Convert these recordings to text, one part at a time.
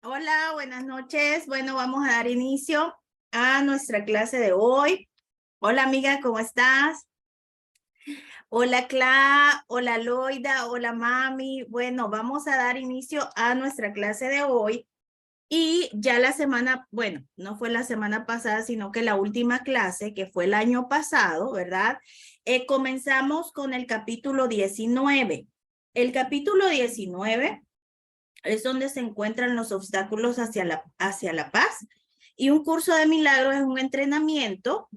Hola, buenas noches. Bueno, vamos a dar inicio a nuestra clase de hoy. Hola, amiga, ¿cómo estás? Hola, hola, Loida, hola, mami. Bueno, vamos a dar inicio a nuestra clase de hoy. Y ya la semana, bueno, no fue la semana pasada, sino que la última clase, que fue el año pasado, ¿verdad? Comenzamos con el capítulo 19. El capítulo 19 es donde se encuentran los obstáculos hacia la paz. Y un curso de milagros es un entrenamiento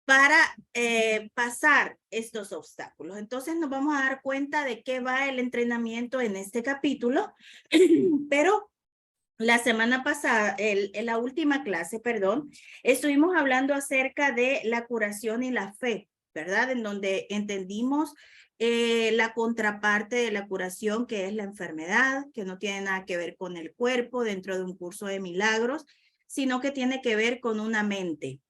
para pasar estos obstáculos. Entonces nos vamos a dar cuenta de qué va el entrenamiento en este capítulo, pero la semana pasada, en la última clase, perdón, estuvimos hablando acerca de la curación y la fe, ¿verdad? En donde entendimos la contraparte de la curación, que es la enfermedad, que no tiene nada que ver con el cuerpo dentro de un curso de milagros, sino que tiene que ver con una mente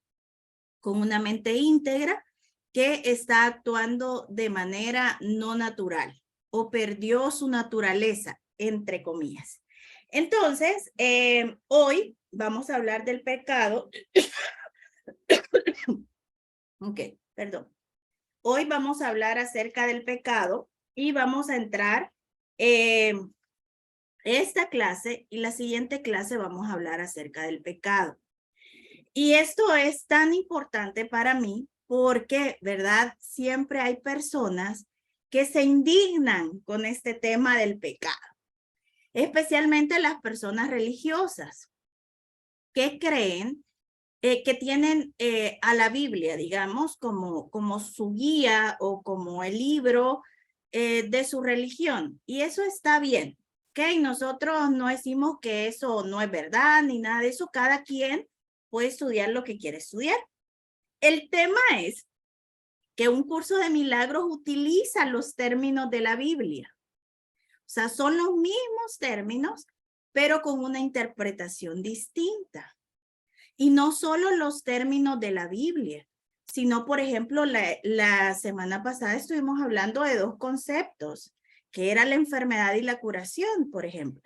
íntegra que está actuando de manera no natural o perdió su naturaleza, entre comillas. Entonces, hoy vamos a hablar del pecado. Ok, perdón. Hoy vamos a hablar acerca del pecado y vamos a entrar esta clase y la siguiente clase vamos a hablar acerca del pecado. Y esto es tan importante para mí porque, ¿verdad? Siempre hay personas que se indignan con este tema del pecado, especialmente las personas religiosas que creen que tienen a la Biblia, digamos, como su guía o como el libro de su religión. Y eso está bien, ¿ok? Nosotros no decimos que eso no es verdad ni nada de eso. Cada quien puede estudiar lo que quiere estudiar. El tema es que un curso de milagros utiliza los términos de la Biblia. O sea, son los mismos términos, pero con una interpretación distinta. Y no solo los términos de la Biblia, sino, por ejemplo, la semana pasada estuvimos hablando de dos conceptos, que era la enfermedad y la curación, por ejemplo.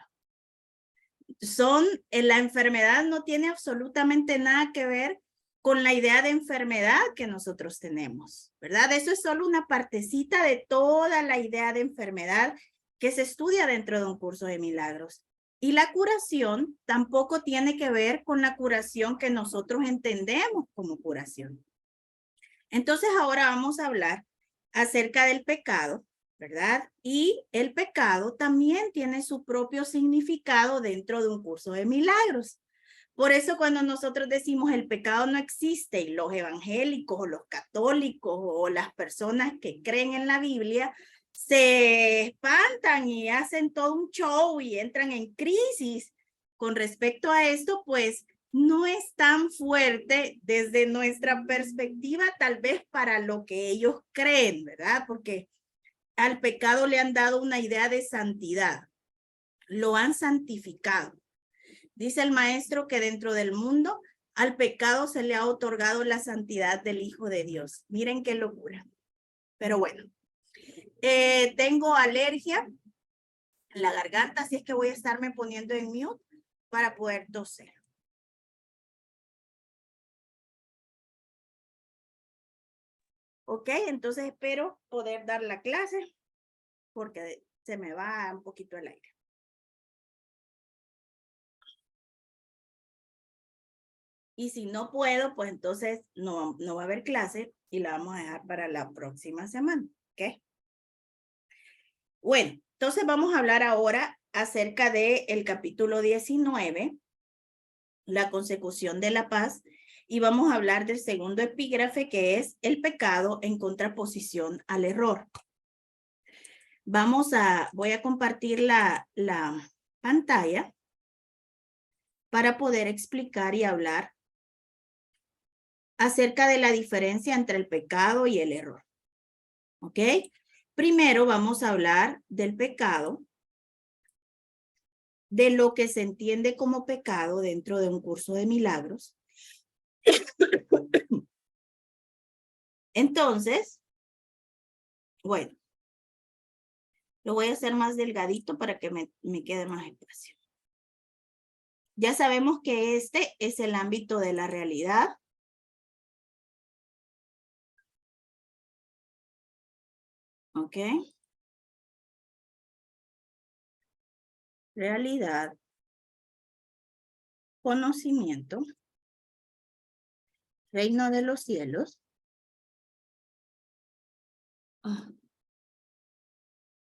La enfermedad no tiene absolutamente nada que ver con la idea de enfermedad que nosotros tenemos, ¿verdad? Eso es solo una partecita de toda la idea de enfermedad que se estudia dentro de un curso de milagros. Y la curación tampoco tiene que ver con la curación que nosotros entendemos como curación. Entonces ahora vamos a hablar acerca del pecado, ¿verdad? Y el pecado también tiene su propio significado dentro de un curso de milagros. Por eso cuando nosotros decimos el pecado no existe y los evangélicos o los católicos o las personas que creen en la Biblia se espantan y hacen todo un show y entran en crisis con respecto a esto, pues no es tan fuerte desde nuestra perspectiva, tal vez para lo que ellos creen, ¿verdad? Porque al pecado le han dado una idea de santidad, lo han santificado. Dice el maestro que dentro del mundo al pecado se le ha otorgado la santidad del Hijo de Dios. Miren qué locura. Pero bueno, tengo alergia en la garganta, así es que voy a estarme poniendo en mute para poder toser. Ok, entonces espero poder dar la clase porque se me va un poquito el aire. Y si no puedo, pues entonces no va a haber clase y la vamos a dejar para la próxima semana. ¿Ok? Bueno, entonces vamos a hablar ahora acerca del capítulo 19, la consecución de la paz, y vamos a hablar del segundo epígrafe que es el pecado en contraposición al error. Voy a compartir la pantalla para poder explicar y hablar acerca de la diferencia entre el pecado y el error. ¿Ok? Primero vamos a hablar del pecado, de lo que se entiende como pecado dentro de un curso de milagros. Entonces, bueno, lo voy a hacer más delgadito para que me quede más espacio. Ya sabemos que este es el ámbito de la realidad. ¿Ok? Realidad, conocimiento, reino de los cielos,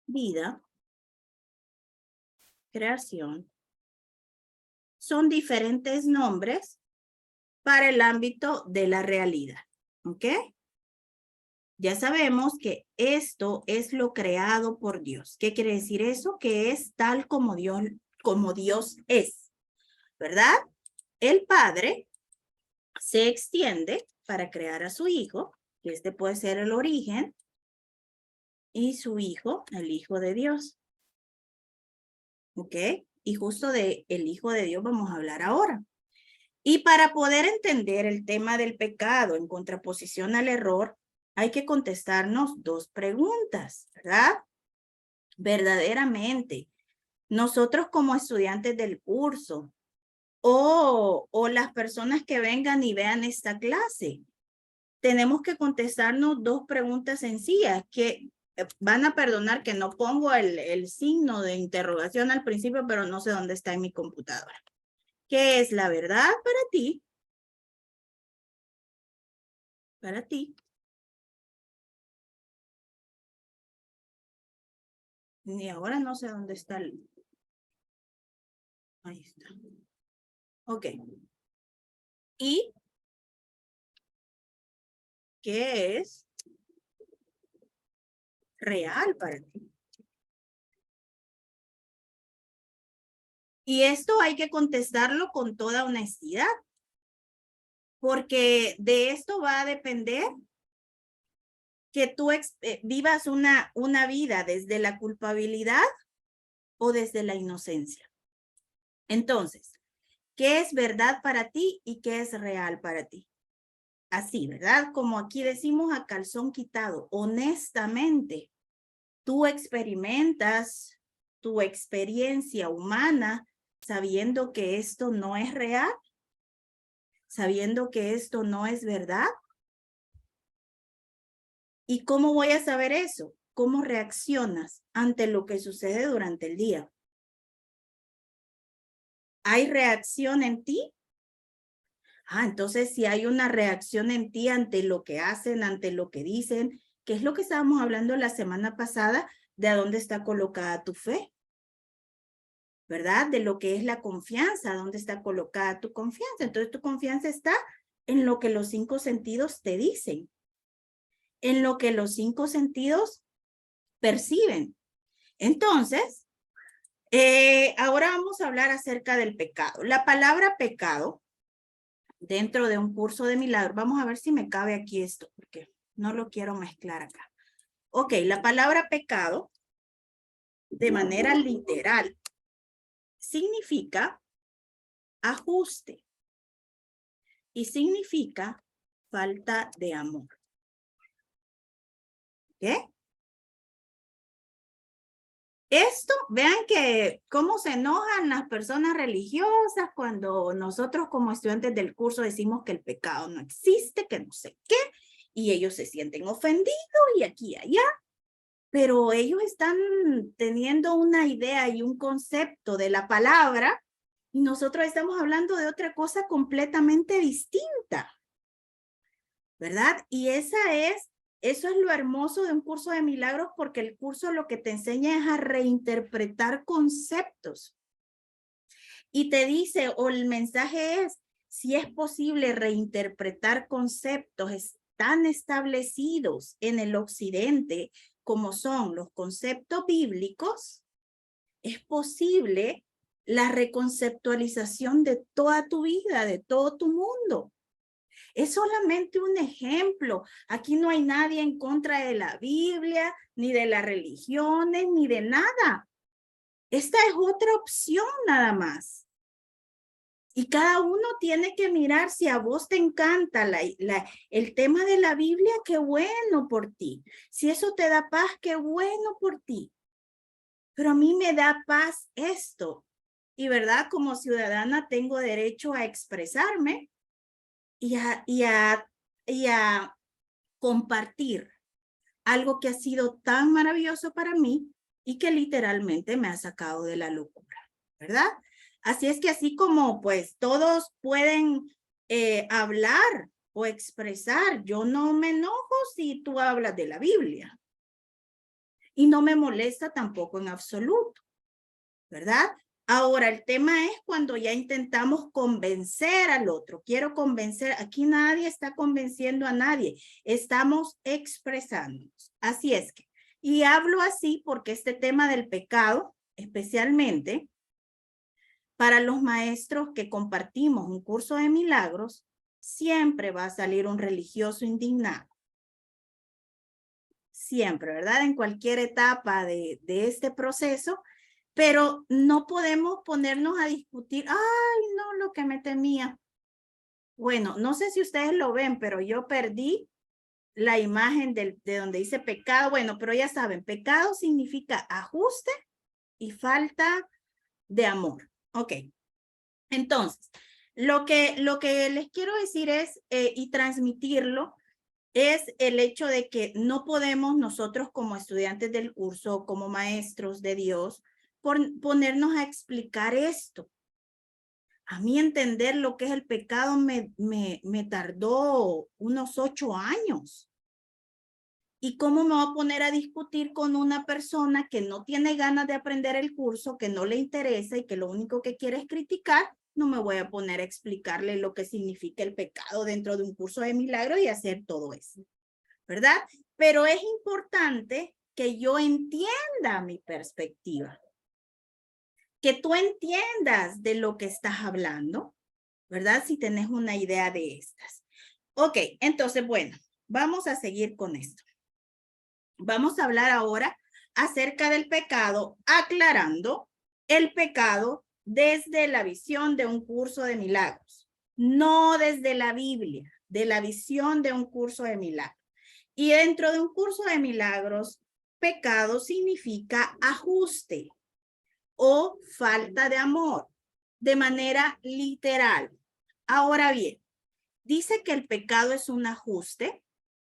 vida, creación. Son diferentes nombres para el ámbito de la realidad. ¿Ok? Ya sabemos que esto es lo creado por Dios. ¿Qué quiere decir eso? Que es tal como Dios es, ¿verdad? El Padre se extiende para crear a su Hijo, que este puede ser el origen, y su Hijo, el Hijo de Dios. ¿Ok? Y justo de el Hijo de Dios vamos a hablar ahora. Y para poder entender el tema del pecado en contraposición al error, hay que contestarnos dos preguntas, ¿verdad? Verdaderamente, nosotros como estudiantes del curso o las personas que vengan y vean esta clase, tenemos que contestarnos dos preguntas sencillas que van a perdonar que no pongo el signo de interrogación al principio, pero no sé dónde está en mi computadora. ¿Qué es la verdad para ti? Para ti. Ni ahora no sé dónde está el... Ahí está. Ok. ¿Y qué es real para ti? Y esto hay que contestarlo con toda honestidad, porque de esto va a depender que tú vivas una vida desde la culpabilidad o desde la inocencia. Entonces, ¿qué es verdad para ti y qué es real para ti? Así, ¿verdad? Como aquí decimos a calzón quitado, honestamente, tú experimentas tu experiencia humana sabiendo que esto no es real, sabiendo que esto no es verdad. ¿Y cómo voy a saber eso? ¿Cómo reaccionas ante lo que sucede durante el día? ¿Hay reacción en ti? Entonces si hay una reacción en ti ante lo que hacen, ante lo que dicen, que es lo que estábamos hablando la semana pasada, de a dónde está colocada tu fe, ¿verdad? De lo que es la confianza, dónde está colocada tu confianza. Entonces tu confianza está en lo que los 5 sentidos te dicen, en lo que los 5 sentidos perciben. Entonces, ahora vamos a hablar acerca del pecado. La palabra pecado, dentro de un curso de milagros, vamos a ver si me cabe aquí esto, porque no lo quiero mezclar acá. Ok, la palabra pecado, de manera literal, significa ajuste y significa falta de amor. ¿Qué? Esto, vean que cómo se enojan las personas religiosas cuando nosotros como estudiantes del curso decimos que el pecado no existe, que no sé qué, y ellos se sienten ofendidos y aquí y allá, pero ellos están teniendo una idea y un concepto de la palabra y nosotros estamos hablando de otra cosa completamente distinta, ¿verdad? Y eso es lo hermoso de un curso de milagros, porque el curso lo que te enseña es a reinterpretar conceptos. Y te dice, o el mensaje es, si es posible reinterpretar conceptos tan establecidos en el occidente como son los conceptos bíblicos, es posible la reconceptualización de toda tu vida, de todo tu mundo. Es solamente un ejemplo. Aquí no hay nadie en contra de la Biblia, ni de las religiones, ni de nada. Esta es otra opción nada más. Y cada uno tiene que mirar si a vos te encanta el tema de la Biblia, qué bueno por ti. Si eso te da paz, qué bueno por ti. Pero a mí me da paz esto. y verdad, como ciudadana tengo derecho a expresarme y a compartir algo que ha sido tan maravilloso para mí y que literalmente me ha sacado de la locura, ¿verdad? Así es que así como pues todos pueden hablar o expresar, yo no me enojo si tú hablas de la Biblia y no me molesta tampoco en absoluto, ¿verdad? Ahora, el tema es cuando ya intentamos convencer al otro. Quiero convencer, aquí nadie está convenciendo a nadie, estamos expresándonos. Así es que, y hablo así porque este tema del pecado, especialmente para los maestros que compartimos un curso de milagros, siempre va a salir un religioso indignado. Siempre, ¿verdad? En cualquier etapa de este proceso, pero no podemos ponernos a discutir, ay, no, lo que me temía. Bueno, no sé si ustedes lo ven, pero yo perdí la imagen de donde dice pecado. Bueno, pero ya saben, pecado significa ajuste y falta de amor. Ok, entonces, lo que les quiero decir es, y transmitirlo, es el hecho de que no podemos nosotros como estudiantes del curso, como maestros de Dios, ponernos a explicar esto. A mí entender lo que es el pecado me tardó unos 8 años. ¿Y cómo me voy a poner a discutir con una persona que no tiene ganas de aprender el curso, que no le interesa y que lo único que quiere es criticar? No me voy a poner a explicarle lo que significa el pecado dentro de un curso de milagros y hacer todo eso, ¿verdad? Pero es importante que yo entienda mi perspectiva, que tú entiendas de lo que estás hablando, ¿verdad? Si tenés una idea de estas. Ok, entonces, bueno, vamos a seguir con esto. Vamos a hablar ahora acerca del pecado, aclarando el pecado desde la visión de un curso de milagros, no desde la Biblia, de la visión de un curso de milagros. Y dentro de un curso de milagros, pecado significa ajuste o falta de amor, de manera literal. Ahora bien, dice que el pecado es un ajuste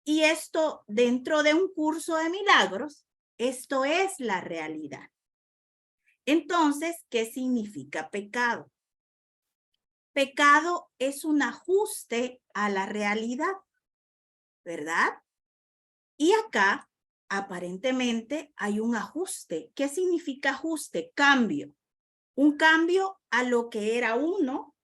y esto dentro de un curso de milagros, esto es la realidad. Entonces, ¿qué significa pecado? Pecado es un ajuste a la realidad, ¿verdad? Y acá, aparentemente, hay un ajuste. ¿Qué significa ajuste? Cambio. Un cambio a lo que era uno,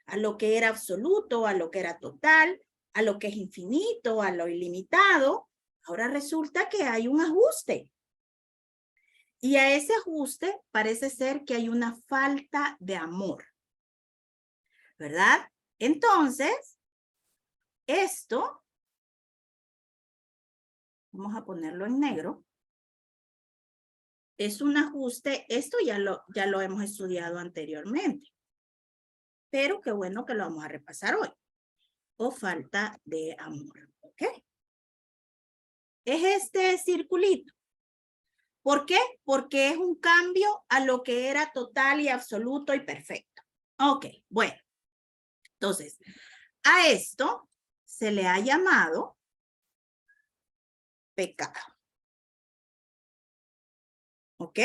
a lo que era absoluto, a lo que era total, a lo que es infinito, a lo ilimitado. Ahora resulta que hay un ajuste. Y a ese ajuste parece ser que hay una falta de amor, ¿verdad? Entonces, esto, vamos a ponerlo en negro, es un ajuste, esto ya lo hemos estudiado anteriormente, pero qué bueno que lo vamos a repasar hoy. O falta de amor, ¿ok? Es este circulito. ¿Por qué? Porque es un cambio a lo que era total y absoluto y perfecto. Ok, bueno. Entonces, a esto se le ha llamado pecado. ¿Ok?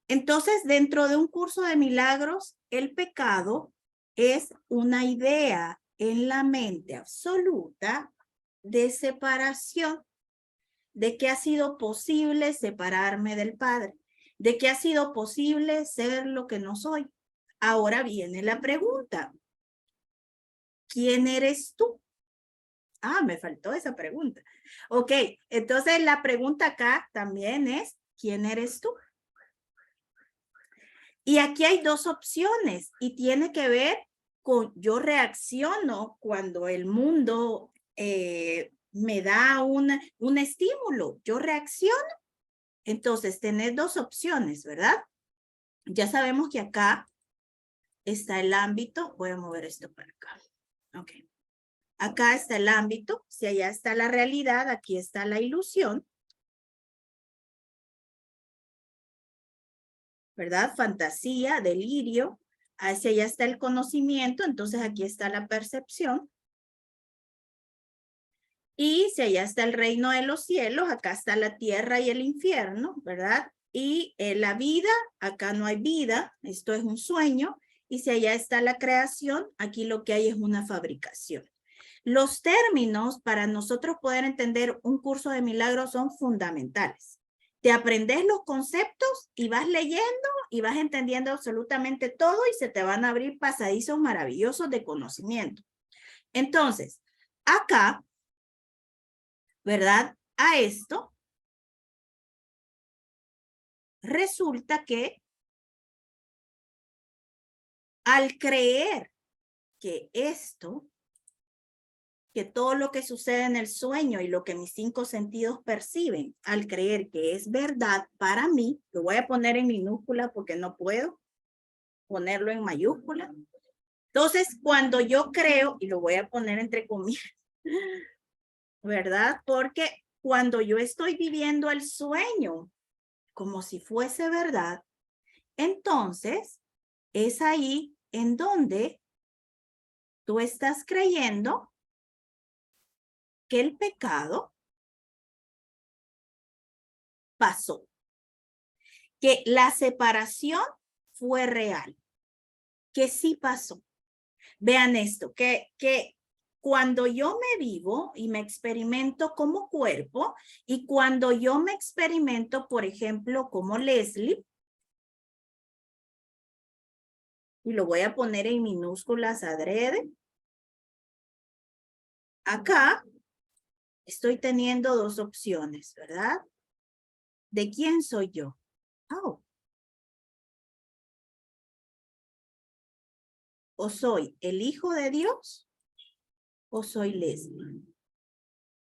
Entonces, dentro de un curso de milagros, el pecado es una idea en la mente absoluta de separación, de que ha sido posible separarme del Padre, de que ha sido posible ser lo que no soy. Ahora viene la pregunta. ¿Quién eres tú? Ah, me faltó esa pregunta. Ok, entonces la pregunta acá también es, ¿quién eres tú? Y aquí hay dos opciones y tiene que ver con yo reacciono cuando el mundo me da un estímulo. Yo reacciono. Entonces, tenés dos opciones, ¿verdad? Ya sabemos que acá está el ámbito. Voy a mover esto para acá. Ok. Acá está el ámbito. Si allá está la realidad, aquí está la ilusión. ¿verdad? Fantasía, delirio. Hacia allá está el conocimiento, entonces aquí está la percepción. Y si allá está el reino de los cielos, acá está la tierra y el infierno, ¿verdad? Y la vida, acá no hay vida, esto es un sueño. Y si allá está la creación, aquí lo que hay es una fabricación. Los términos para nosotros poder entender un curso de milagros son fundamentales. Te aprendes los conceptos y vas leyendo y vas entendiendo absolutamente todo y se te van a abrir pasadizos maravillosos de conocimiento. Entonces, acá, ¿verdad? A esto, resulta que al creer que esto, que todo lo que sucede en el sueño y lo que mis 5 sentidos perciben, al creer que es verdad para mí, lo voy a poner en minúscula porque no puedo ponerlo en mayúscula. Entonces, cuando yo creo, y lo voy a poner entre comillas, ¿verdad? Porque cuando yo estoy viviendo el sueño como si fuese verdad, entonces es ahí en donde tú estás creyendo que el pecado pasó, que la separación fue real, que sí pasó. Vean esto, que cuando yo me vivo y me experimento como cuerpo y cuando yo me experimento, por ejemplo, como Leslie, y lo voy a poner en minúsculas adrede, acá estoy teniendo 2 opciones, ¿verdad? ¿De quién soy yo? Oh. ¿O soy el hijo de Dios o soy Leslie?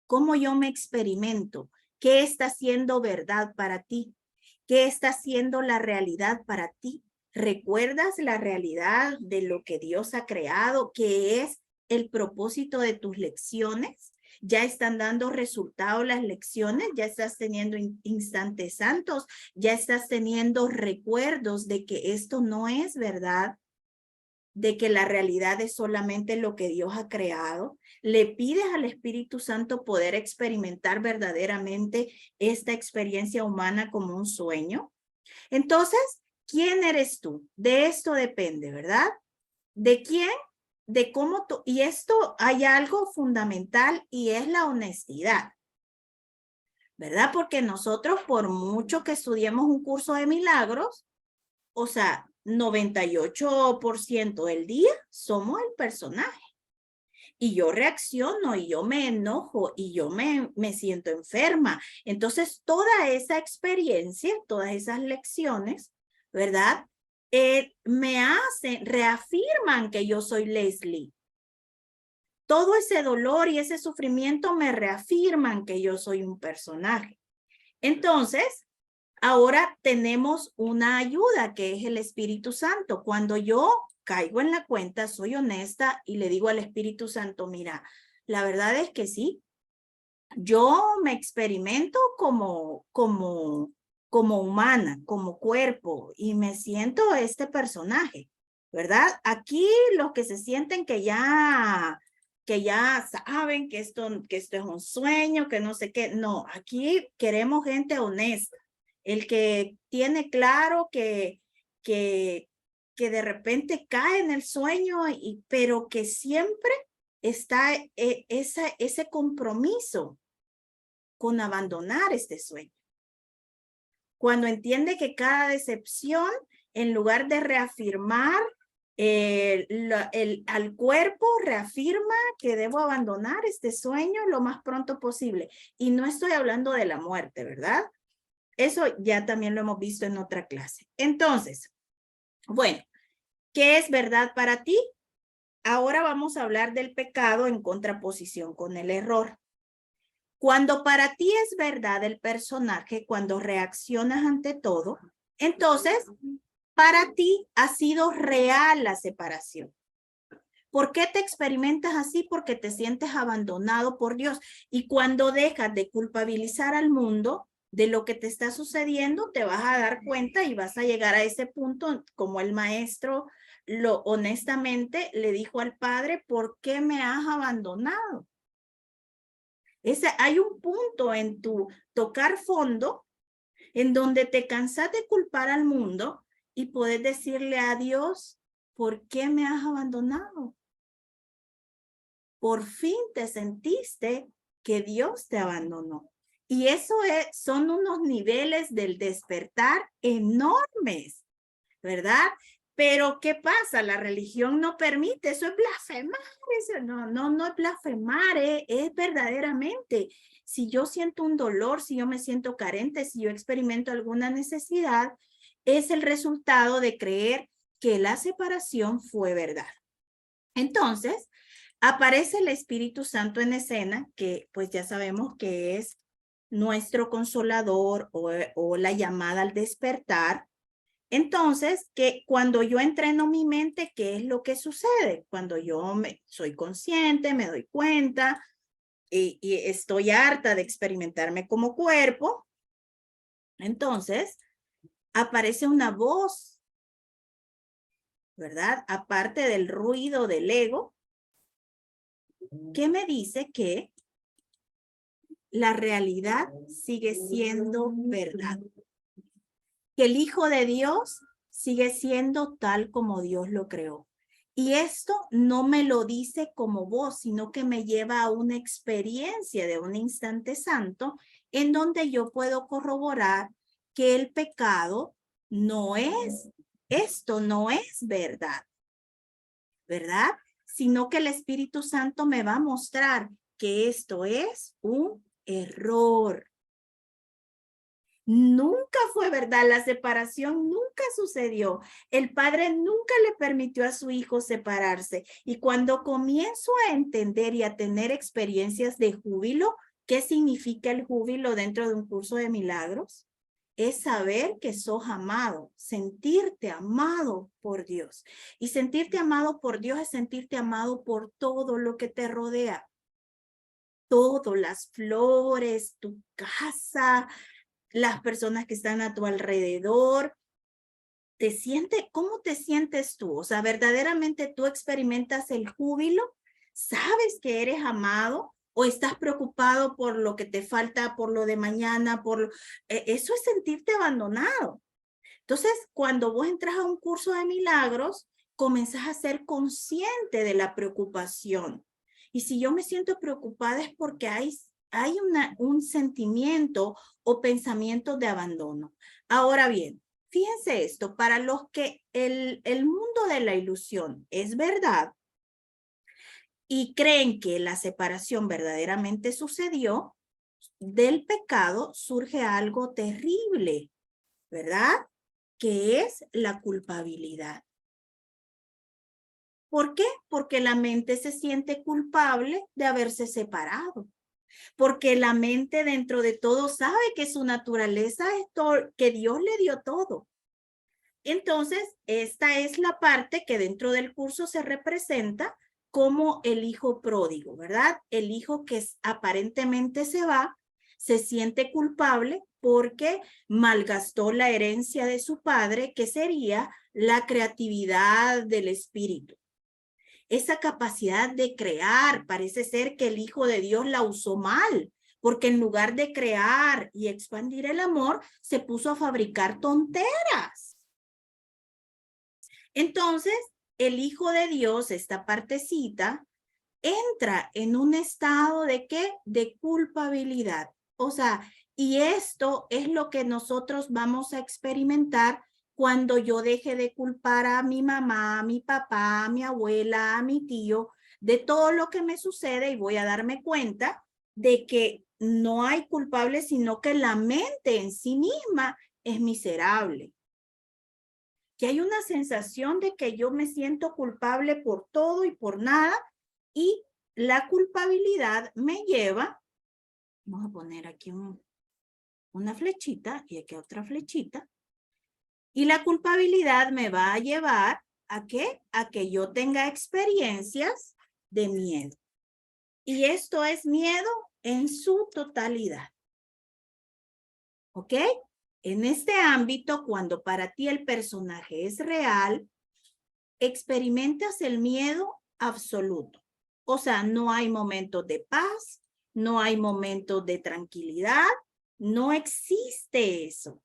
¿Cómo yo me experimento? ¿Qué está siendo verdad para ti? ¿Qué está siendo la realidad para ti? ¿Recuerdas la realidad de lo que Dios ha creado, que es el propósito de tus lecciones? ¿Ya están dando resultado las lecciones? ¿Ya estás teniendo instantes santos? ¿Ya estás teniendo recuerdos de que esto no es verdad? ¿De que la realidad es solamente lo que Dios ha creado? ¿Le pides al Espíritu Santo poder experimentar verdaderamente esta experiencia humana como un sueño? Entonces, ¿quién eres tú? De esto depende, ¿verdad? ¿De quién? De cómo tú. Y esto hay algo fundamental y es la honestidad, ¿verdad? Porque nosotros, por mucho que estudiemos un curso de milagros, o sea, 98% del día somos el personaje. Y yo reacciono y yo me enojo y yo me siento enferma. Entonces, toda esa experiencia, todas esas lecciones, ¿verdad? Me hacen, reafirman que yo soy Leslie. Todo ese dolor y ese sufrimiento me reafirman que yo soy un personaje. Entonces, ahora tenemos una ayuda que es el Espíritu Santo. Cuando yo caigo en la cuenta, soy honesta y le digo al Espíritu Santo, mira, la verdad es que sí, yo me experimento como humana, como cuerpo y me siento este personaje, ¿verdad? Aquí los que se sienten que ya saben que esto es un sueño, que no sé qué, no, aquí queremos gente honesta. El que tiene claro que de repente cae en el sueño, pero que siempre está ese compromiso con abandonar este sueño. Cuando entiende que cada decepción, en lugar de reafirmar al cuerpo, reafirma que debo abandonar este sueño lo más pronto posible. Y no estoy hablando de la muerte, ¿verdad? Eso ya también lo hemos visto en otra clase. Entonces, bueno, ¿qué es verdad para ti? Ahora vamos a hablar del pecado en contraposición con el error. Cuando para ti es verdad el personaje, cuando reaccionas ante todo, entonces para ti ha sido real la separación. ¿Por qué te experimentas así? Porque te sientes abandonado por Dios. Y cuando dejas de culpabilizar al mundo, de lo que te está sucediendo, te vas a dar cuenta y vas a llegar a ese punto como el maestro lo honestamente le dijo al padre, ¿por qué me has abandonado? Hay un punto en tu tocar fondo en donde te cansas de culpar al mundo y puedes decirle a Dios, ¿por qué me has abandonado? Por fin te sentiste que Dios te abandonó. Y eso son unos niveles del despertar enormes, ¿verdad? Pero ¿qué pasa? La religión no permite, eso es blasfemar, eso no es blasfemar, es verdaderamente. Si yo siento un dolor, si yo me siento carente, si yo experimento alguna necesidad, es el resultado de creer que la separación fue verdad. Entonces, aparece el Espíritu Santo en escena, que pues ya sabemos que es nuestro consolador o la llamada al despertar. Entonces, que cuando yo entreno mi mente, ¿qué es lo que sucede? Cuando yo soy consciente, me doy cuenta y estoy harta de experimentarme como cuerpo, entonces aparece una voz, ¿verdad? Aparte del ruido del ego, que me dice que la realidad sigue siendo verdad. Que el Hijo de Dios sigue siendo tal como Dios lo creó. Y esto no me lo dice como voz, sino que me lleva a una experiencia de un instante santo en donde yo puedo corroborar que el pecado no es, esto no es verdad, ¿verdad? Sino que el Espíritu Santo me va a mostrar que esto es un error. Nunca fue verdad, la separación nunca sucedió. El padre nunca le permitió a su hijo separarse. Y cuando comienzo a entender y a tener experiencias de júbilo, ¿qué significa el júbilo dentro de un curso de milagros? Es saber que sos amado, sentirte amado por Dios. Y sentirte amado por Dios es sentirte amado por todo lo que te rodea. Todo, las flores, tu casa, las personas que están a tu alrededor. ¿Cómo te sientes tú? O sea, verdaderamente tú experimentas el júbilo, sabes que eres amado o estás preocupado por lo que te falta, por lo de mañana, eso es sentirte abandonado. Entonces, cuando vos entras a un curso de milagros, comenzás a ser consciente de la preocupación. Y si yo me siento preocupada es porque hay un sentimiento o pensamiento de abandono. Ahora bien, fíjense esto, para los que el mundo de la ilusión es verdad y creen que la separación verdaderamente sucedió, del pecado surge algo terrible, ¿verdad? Que es la culpabilidad. ¿Por qué? Porque la mente se siente culpable de haberse separado. Porque la mente dentro de todo sabe que su naturaleza es todo, que Dios le dio todo. Entonces, esta es la parte que dentro del curso se representa como el hijo pródigo, ¿verdad? El hijo que aparentemente se va, se siente culpable porque malgastó la herencia de su padre, que sería la creatividad del espíritu. Esa capacidad de crear, parece ser que el Hijo de Dios la usó mal, porque en lugar de crear y expandir el amor, se puso a fabricar tonteras. Entonces, el Hijo de Dios, esta partecita, entra en un estado de ¿qué? De culpabilidad. O sea, y esto es lo que nosotros vamos a experimentar cuando yo deje de culpar a mi mamá, a mi papá, a mi abuela, a mi tío, de todo lo que me sucede y voy a darme cuenta de que no hay culpable, sino que la mente en sí misma es miserable. Que hay una sensación de que yo me siento culpable por todo y por nada y la culpabilidad me lleva, vamos a poner aquí una flechita y aquí otra flechita, y la culpabilidad me va a llevar ¿a qué? A que yo tenga experiencias de miedo. Y esto es miedo en su totalidad. ¿Ok? En este ámbito, cuando para ti el personaje es real, experimentas el miedo absoluto. O sea, no hay momentos de paz, no hay momentos de tranquilidad, no existe eso.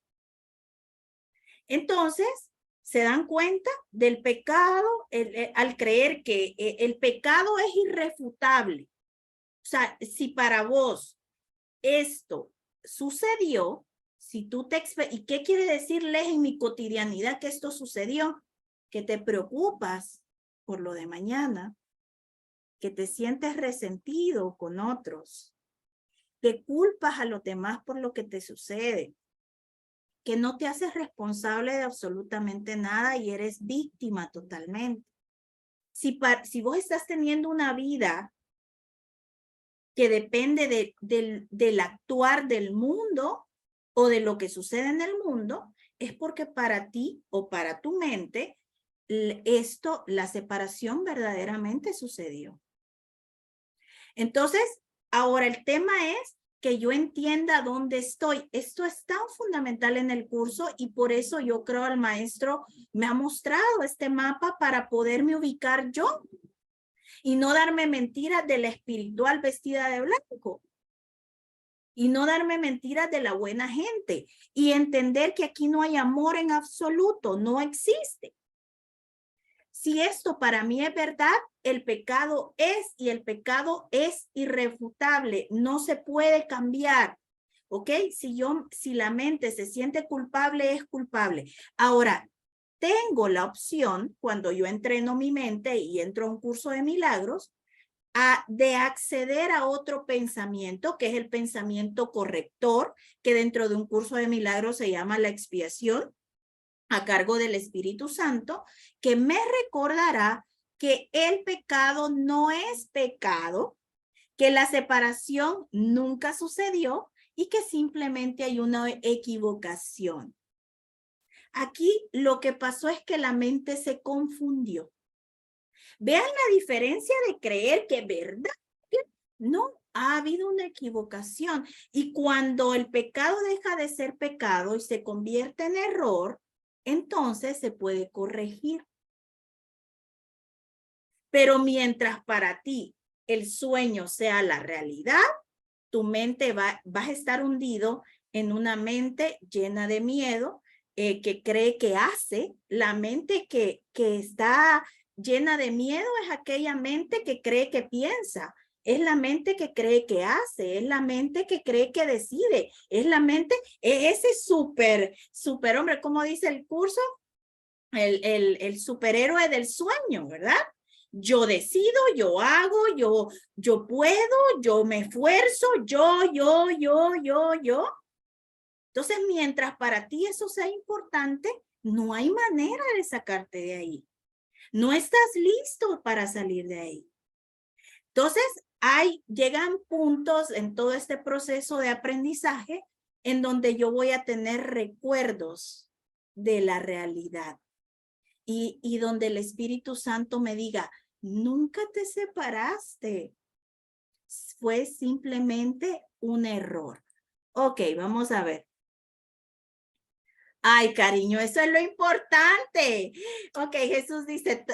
Entonces, se dan cuenta del pecado al creer que el pecado es irrefutable. O sea, si para vos esto sucedió, si tú te... ¿Y qué quiere decirles en mi cotidianidad que esto sucedió? Que te preocupas por lo de mañana, que te sientes resentido con otros, que culpas a los demás por lo que te sucede, que no te haces responsable de absolutamente nada y eres víctima totalmente. Si vos estás teniendo una vida que depende del actuar del mundo o de lo que sucede en el mundo, es porque para ti o para tu mente, la separación verdaderamente sucedió. Entonces, ahora el tema es que yo entienda dónde estoy. Esto es tan fundamental en el curso y por eso yo creo el maestro me ha mostrado este mapa para poderme ubicar yo y no darme mentiras de la espiritual vestida de blanco y no darme mentiras de la buena gente y entender que aquí no hay amor en absoluto, no existe. Si esto para mí es verdad, el pecado es y el pecado es irrefutable, no se puede cambiar. ¿Ok? Si la mente se siente culpable, es culpable. Ahora, tengo la opción, cuando yo entreno mi mente y entro a un curso de milagros, de acceder a otro pensamiento, que es el pensamiento corrector, que dentro de un curso de milagros se llama la expiación, a cargo del Espíritu Santo, que me recordará que el pecado no es pecado, que la separación nunca sucedió y que simplemente hay una equivocación. Aquí lo que pasó es que la mente se confundió. Vean la diferencia de creer que es verdad. No, ha habido una equivocación. Y cuando el pecado deja de ser pecado y se convierte en error, entonces se puede corregir. Pero mientras para ti el sueño sea la realidad, tu mente vas a estar hundido en una mente llena de miedo, que cree que hace. La mente que está llena de miedo es aquella mente que cree que piensa. Es la mente que cree que hace, es la mente que cree que decide, es la mente, es ese super hombre, como dice el curso, el superhéroe del sueño, ¿verdad? Yo decido, yo hago, yo puedo, yo me esfuerzo, yo. Entonces, mientras para ti eso sea importante, no hay manera de sacarte de ahí. No estás listo para salir de ahí. Entonces, llegan puntos en todo este proceso de aprendizaje en donde yo voy a tener recuerdos de la realidad. Y donde el Espíritu Santo me diga, nunca te separaste. Fue simplemente un error. Ok, vamos a ver. Ay, cariño, eso es lo importante. Ok, Jesús dice,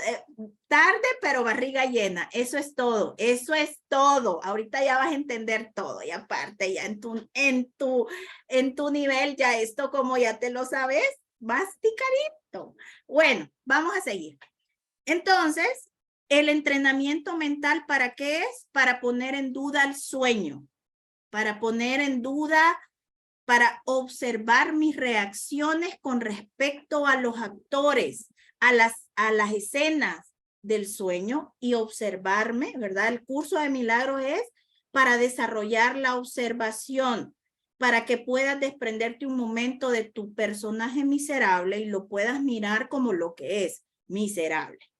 tarde pero barriga llena. Eso es todo, eso es todo. Ahorita ya vas a entender todo y aparte ya en tu nivel ya esto como ya te lo sabes, más picadito. Bueno, vamos a seguir. Entonces, el entrenamiento mental, ¿para qué es? Para poner en duda el sueño, para poner en duda, para observar mis reacciones con respecto a los actores, a las escenas del sueño y observarme, ¿verdad? El curso de milagros es para desarrollar la observación, para que puedas desprenderte un momento de tu personaje miserable y lo puedas mirar como lo que es, miserable.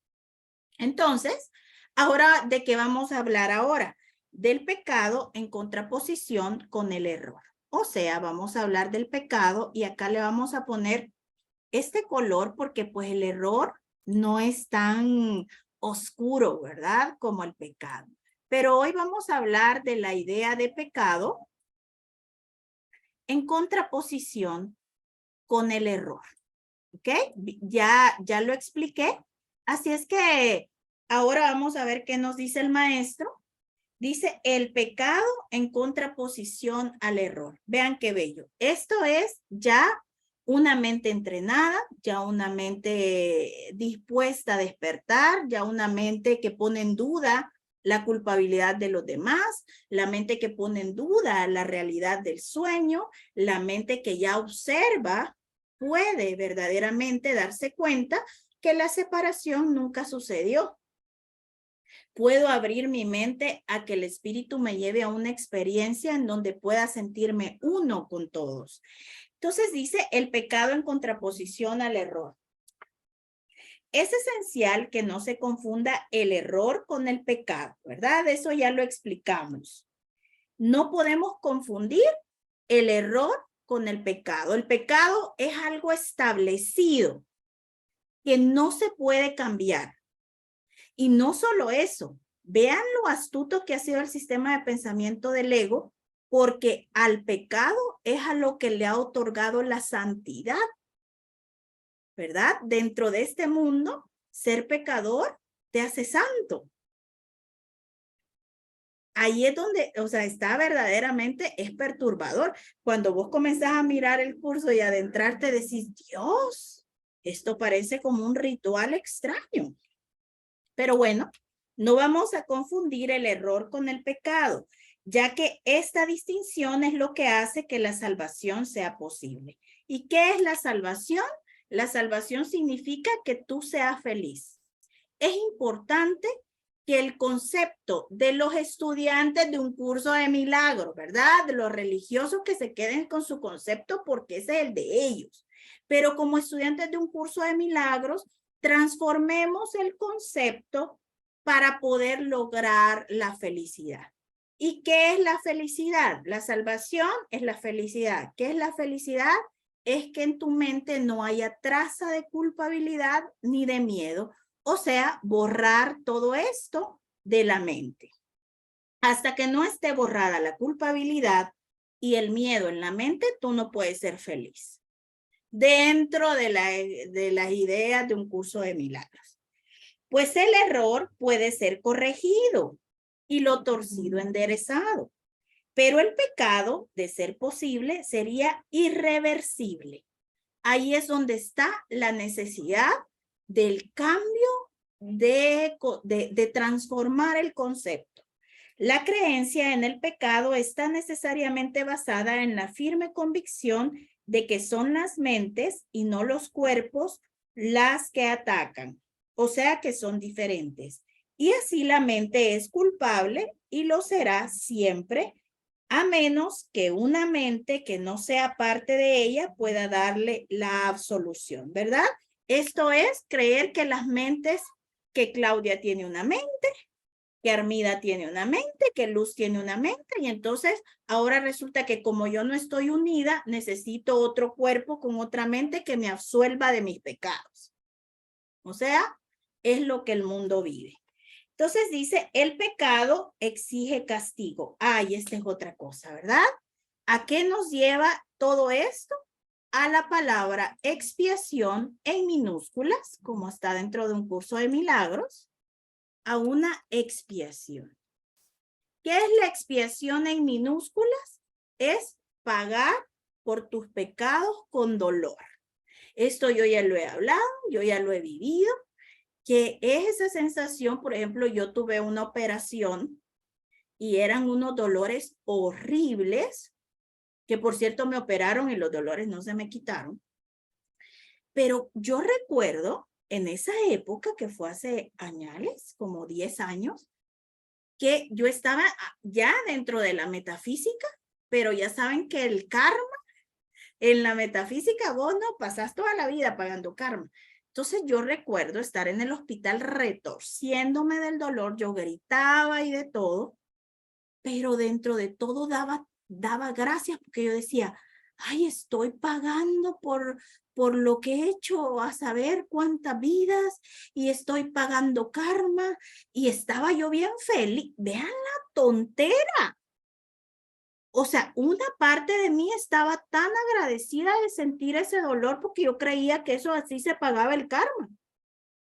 Entonces, ahora, ¿de qué vamos a hablar ahora? Del pecado en contraposición con el error. O sea, vamos a hablar del pecado y acá le vamos a poner este color porque pues el error no es tan oscuro, ¿verdad? Como el pecado. Pero hoy vamos a hablar de la idea de pecado en contraposición con el error. ¿Ok? Ya lo expliqué. Así es que ahora vamos a ver qué nos dice el maestro. Dice el pecado en contraposición al error. Vean qué bello. Esto es ya una mente entrenada, ya una mente dispuesta a despertar, ya una mente que pone en duda la culpabilidad de los demás, la mente que pone en duda la realidad del sueño, la mente que ya observa, puede verdaderamente darse cuenta que la separación nunca sucedió. Puedo abrir mi mente a que el espíritu me lleve a una experiencia en donde pueda sentirme uno con todos. Entonces dice el pecado en contraposición al error. Es esencial que no se confunda el error con el pecado, ¿verdad? Eso ya lo explicamos. No podemos confundir el error con el pecado. El pecado es algo establecido que no se puede cambiar. Y no solo eso, vean lo astuto que ha sido el sistema de pensamiento del ego, porque al pecado es a lo que le ha otorgado la santidad, ¿verdad? Dentro de este mundo, ser pecador te hace santo. Ahí es donde, o sea, está verdaderamente, es perturbador. Cuando vos comenzás a mirar el curso y adentrarte, decís, Dios, esto parece como un ritual extraño. Pero bueno, no vamos a confundir el error con el pecado, ya que esta distinción es lo que hace que la salvación sea posible. ¿Y qué es la salvación? La salvación significa que tú seas feliz. Es importante que el concepto de los estudiantes de un curso de milagros, ¿verdad? De los religiosos que se queden con su concepto porque ese es el de ellos. Pero como estudiantes de un curso de milagros, transformemos el concepto para poder lograr la felicidad. ¿Y qué es la felicidad? La salvación es la felicidad. ¿Qué es la felicidad? Es que en tu mente no haya traza de culpabilidad ni de miedo. O sea, borrar todo esto de la mente. Hasta que no esté borrada la culpabilidad y el miedo en la mente, tú no puedes ser feliz. Dentro de las ideas de un curso de milagros. Pues el error puede ser corregido y lo torcido enderezado. Pero el pecado, de ser posible, sería irreversible. Ahí es donde está la necesidad del cambio de transformar el concepto. La creencia en el pecado está necesariamente basada en la firme convicción de que son las mentes y no los cuerpos las que atacan, o sea que son diferentes. Y así la mente es culpable y lo será siempre, a menos que una mente que no sea parte de ella pueda darle la absolución, ¿verdad? Esto es creer que las mentes, que Claudia tiene una mente, que Armida tiene una mente, que Luz tiene una mente, y entonces ahora resulta que como yo no estoy unida, necesito otro cuerpo con otra mente que me absuelva de mis pecados. O sea, es lo que el mundo vive. Entonces dice, el pecado exige castigo. Ay, esta es otra cosa, ¿verdad? ¿A qué nos lleva todo esto? A la palabra expiación en minúsculas, como está dentro de un curso de milagros, a una expiación. ¿Qué es la expiación en minúsculas? Es pagar por tus pecados con dolor. Esto yo ya lo he hablado, yo ya lo he vivido, que es esa sensación, por ejemplo, yo tuve una operación y eran unos dolores horribles, que por cierto me operaron y los dolores no se me quitaron. Pero yo recuerdo en esa época, que fue hace años, como 10 años, que yo estaba ya dentro de la metafísica, pero ya saben que el karma, en la metafísica vos no pasás toda la vida pagando karma. Entonces yo recuerdo estar en el hospital retorciéndome del dolor, yo gritaba y de todo, pero dentro de todo daba gracias porque yo decía, ay, estoy pagando por lo que he hecho a saber cuántas vidas y estoy pagando karma y estaba yo bien feliz. Vean la tontera. O sea, una parte de mí estaba tan agradecida de sentir ese dolor porque yo creía que eso así se pagaba el karma,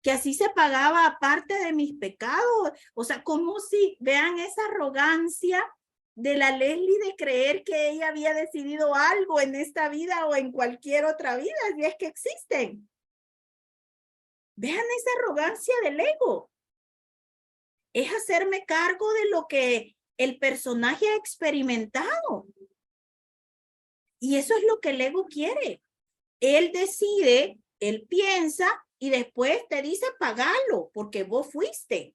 que así se pagaba aparte de mis pecados. O sea, como si vean esa arrogancia de la Leslie de creer que ella había decidido algo en esta vida o en cualquier otra vida, si es que existen. Vean esa arrogancia del ego. Es hacerme cargo de lo que el personaje ha experimentado. Y eso es lo que el ego quiere. Él decide, él piensa y después te dice pagalo porque vos fuiste.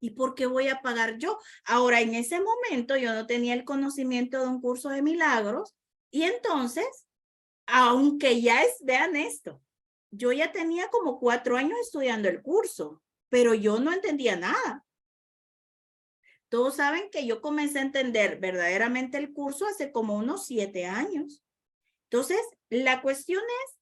¿Y por qué voy a pagar yo? Ahora, en ese momento yo no tenía el conocimiento de un curso de milagros y entonces, aunque ya vean esto, yo ya tenía como 4 años estudiando el curso, pero yo no entendía nada. Todos saben que yo comencé a entender verdaderamente el curso hace como unos 7 años. Entonces, la cuestión es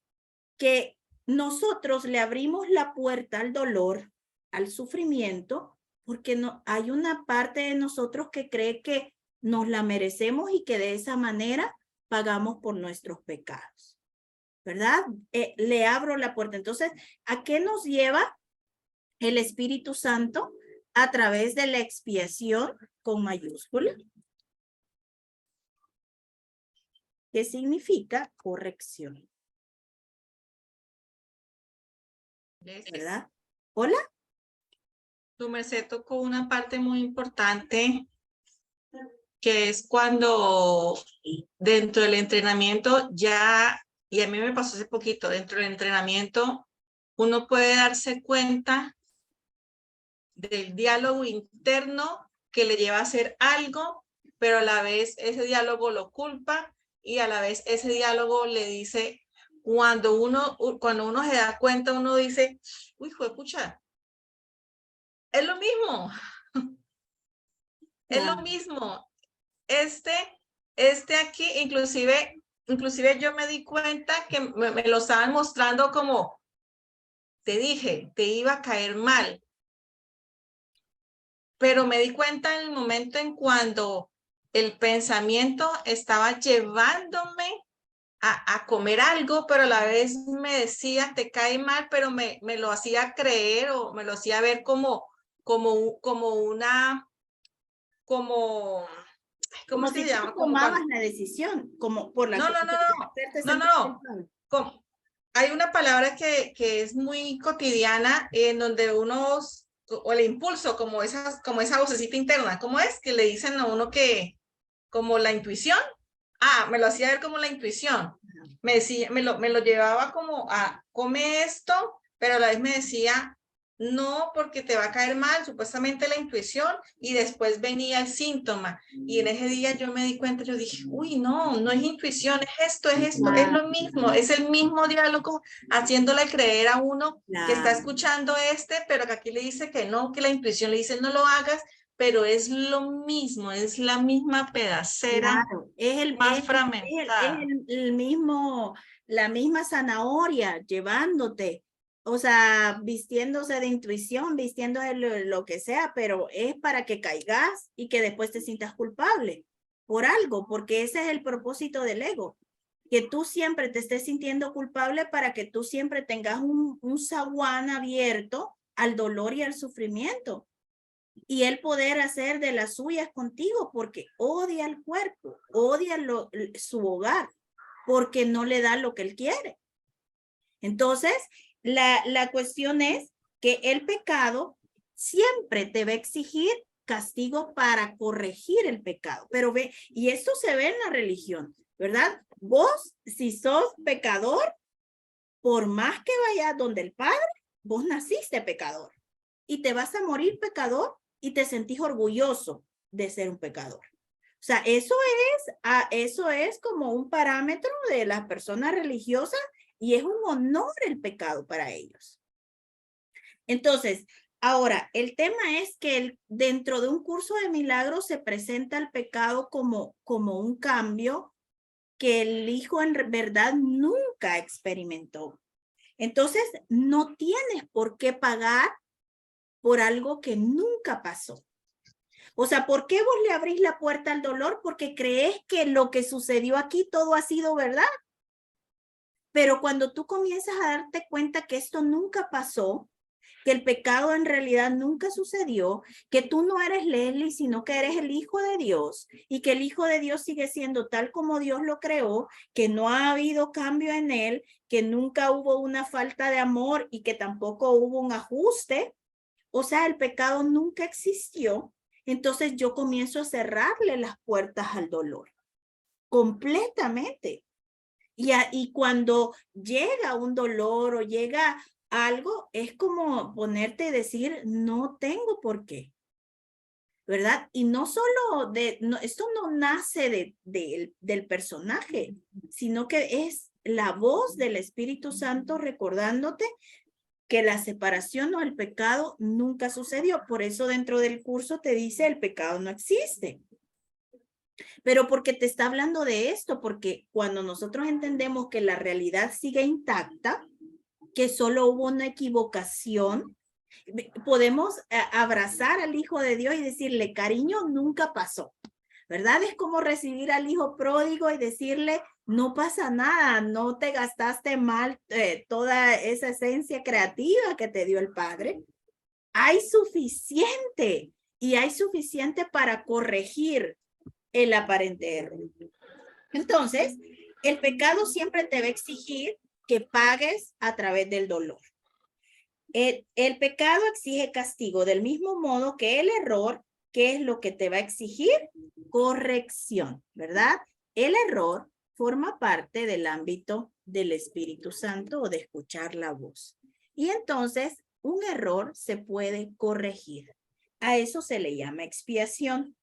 que nosotros le abrimos la puerta al dolor, al sufrimiento, porque no, hay una parte de nosotros que cree que nos la merecemos y que de esa manera pagamos por nuestros pecados, ¿verdad? Le abro la puerta. Entonces, ¿a qué nos lleva el Espíritu Santo? A través de la expiación con mayúscula, que significa corrección, ¿verdad? Hola. Tu merced tocó una parte muy importante, que es cuando dentro del entrenamiento ya, y a mí me pasó hace poquito, dentro del entrenamiento, uno puede darse cuenta del diálogo interno que le lleva a hacer algo, pero a la vez ese diálogo lo culpa y a la vez ese diálogo le dice, cuando uno se da cuenta, uno dice, uy, juepucha, es lo mismo, es lo mismo. Este aquí, inclusive yo me di cuenta que me lo estaban mostrando como, te dije, te iba a caer mal. Pero me di cuenta en el momento en cuando el pensamiento estaba llevándome a comer algo, pero a la vez me decía, te cae mal, pero me lo hacía creer o me lo hacía ver como una, como, ¿cómo Como se si tú llama? Como tomabas cuando, la decisión, como por la no, que no, no, no, hacerte no, no, sentir no. culpable. Hay una palabra que es muy cotidiana en donde uno, o el impulso, como esa vocecita interna, ¿cómo es? Que le dicen a uno que, como la intuición. Ah, me lo hacía ver como la intuición. Me decía, me lo llevaba como a, come esto, pero a la vez me decía, no, porque te va a caer mal, supuestamente la intuición, y después venía el síntoma. Y en ese día yo me di cuenta, yo dije, uy, no, no es intuición, es esto, es lo mismo, es el mismo diálogo haciéndole creer a uno que está escuchando pero que aquí le dice que no, que la intuición le dice no lo hagas, pero es lo mismo, es la misma pedacera, Claro, es más fragmentada. el mismo, la misma zanahoria llevándote, o sea, vistiéndose de intuición, vistiéndose de lo que sea, pero es para que caigas y que después te sientas culpable por algo, porque ese es el propósito del ego, que tú siempre te estés sintiendo culpable para que tú siempre tengas un zaguán abierto al dolor y al sufrimiento. Y él poder hacer de las suyas contigo porque odia el cuerpo, odia su hogar, porque no le da lo que él quiere. Entonces, la cuestión es que el pecado siempre te va a exigir castigo para corregir el pecado. Pero ve, y esto se ve en la religión, ¿verdad? Vos, si sos pecador, por más que vayas donde el Padre, vos naciste pecador y te vas a morir pecador y te sentís orgulloso de ser un pecador. O sea, eso es como un parámetro de las personas religiosas y es un honor el pecado para ellos. Entonces, ahora, el tema es que dentro de un curso de milagros se presenta el pecado como un cambio que el hijo en verdad nunca experimentó. Entonces, no tienes por qué pagar por algo que nunca pasó. O sea, ¿por qué vos le abrís la puerta al dolor? Porque crees que lo que sucedió aquí todo ha sido verdad. Pero cuando tú comienzas a darte cuenta que esto nunca pasó, que el pecado en realidad nunca sucedió, que tú no eres Leslie, sino que eres el Hijo de Dios y que el Hijo de Dios sigue siendo tal como Dios lo creó, que no ha habido cambio en él, que nunca hubo una falta de amor y que tampoco hubo un ajuste, o sea, el pecado nunca existió, entonces yo comienzo a cerrarle las puertas al dolor completamente. Y cuando llega un dolor o llega algo, es como ponerte y decir, no tengo por qué, ¿verdad? Y no solo esto no nace del personaje, sino que es la voz del Espíritu Santo recordándote que la separación o el pecado nunca sucedió. Por eso dentro del curso te dice el pecado no existe. Pero porque te está hablando de esto, porque cuando nosotros entendemos que la realidad sigue intacta, que solo hubo una equivocación, podemos abrazar al Hijo de Dios y decirle, cariño, nunca pasó, ¿verdad? Es como recibir al hijo pródigo y decirle, no pasa nada, no te gastaste mal toda esa esencia creativa que te dio el Padre. Hay suficiente y hay suficiente para corregir el aparente error. Entonces, el pecado siempre te va a exigir que pagues a través del dolor. El pecado exige castigo del mismo modo que el error, ¿qué es lo que te va a exigir? Corrección, ¿verdad? El error forma parte del ámbito del Espíritu Santo o de escuchar la voz. Y entonces, un error se puede corregir. A eso se le llama expiación.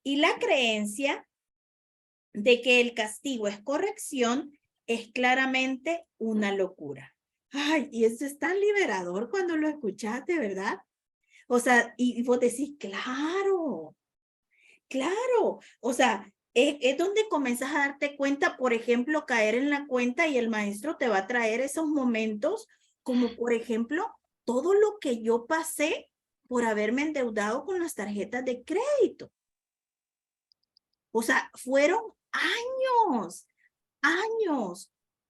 Y la creencia de que el castigo es corrección es claramente una locura. Ay, y eso es tan liberador cuando lo escuchaste, ¿verdad? O sea, y vos decís, claro, claro. O sea, es donde comenzás a darte cuenta, por ejemplo, caer en la cuenta y el maestro te va a traer esos momentos, como por ejemplo, todo lo que yo pasé por haberme endeudado con las tarjetas de crédito. O sea, fueron años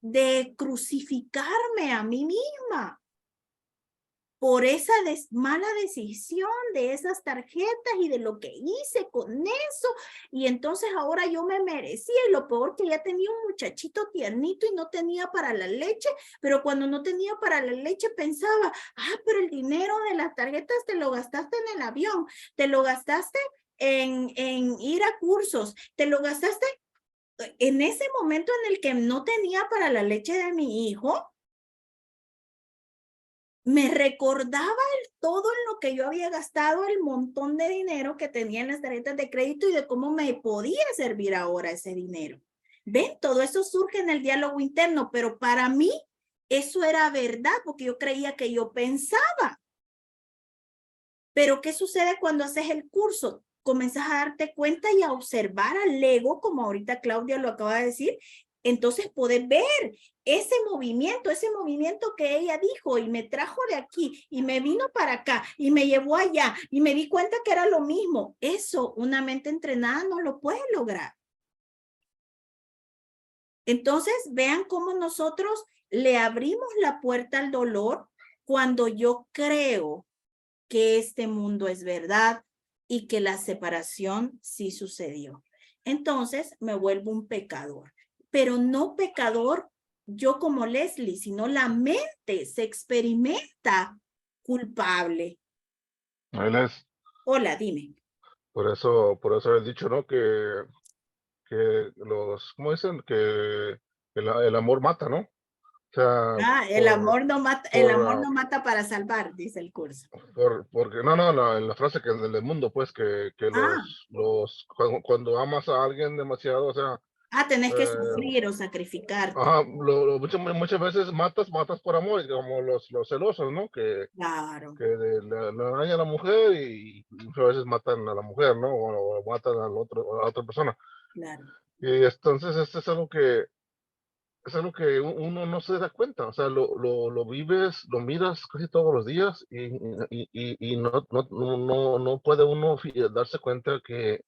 de crucificarme a mí misma por esa mala decisión de esas tarjetas y de lo que hice con eso. Y entonces ahora yo me merecía, y lo peor que ya tenía un muchachito tiernito y no tenía para la leche, pero cuando no tenía para la leche pensaba, pero el dinero de las tarjetas te lo gastaste en el avión, te lo gastaste en ir a cursos, te lo gastaste en ese momento en el que no tenía para la leche de mi hijo. Me recordaba todo en lo que yo había gastado, el montón de dinero que tenía en las tarjetas de crédito y de cómo me podía servir ahora ese dinero. ¿Ven? Todo eso surge en el diálogo interno, pero para mí eso era verdad porque yo creía que yo pensaba. Pero ¿qué sucede cuando haces el curso? Comenzas a darte cuenta y a observar al ego, como ahorita Claudia lo acaba de decir, entonces podés ver ese movimiento que ella dijo y me trajo de aquí y me vino para acá y me llevó allá y me di cuenta que era lo mismo. Eso una mente entrenada no lo puede lograr. Entonces vean cómo nosotros le abrimos la puerta al dolor cuando yo creo que este mundo es verdad y que la separación sí sucedió. Entonces me vuelvo un pecador, pero no pecador yo como Leslie, sino la mente se experimenta culpable. Él es, Hola, dime. por eso he dicho, ¿no? Que ¿cómo dicen? Que el amor mata, ¿no? O sea, El amor no mata, el amor por, no mata para salvar, dice el curso. porque, no, en la frase que del mundo, pues, que Ah, cuando amas a alguien demasiado, o sea, tenés que eh, sufrir o sacrificarte. ajá, muchas veces matas por amor, y como los celosos, ¿no? Claro, Le dañan a la mujer y muchas veces matan a la mujer, ¿no? O matan a la otra persona. claro. Y entonces esto es algo que es algo que uno no se da cuenta, o sea, lo vives, lo miras casi todos los días y no puede uno darse cuenta que,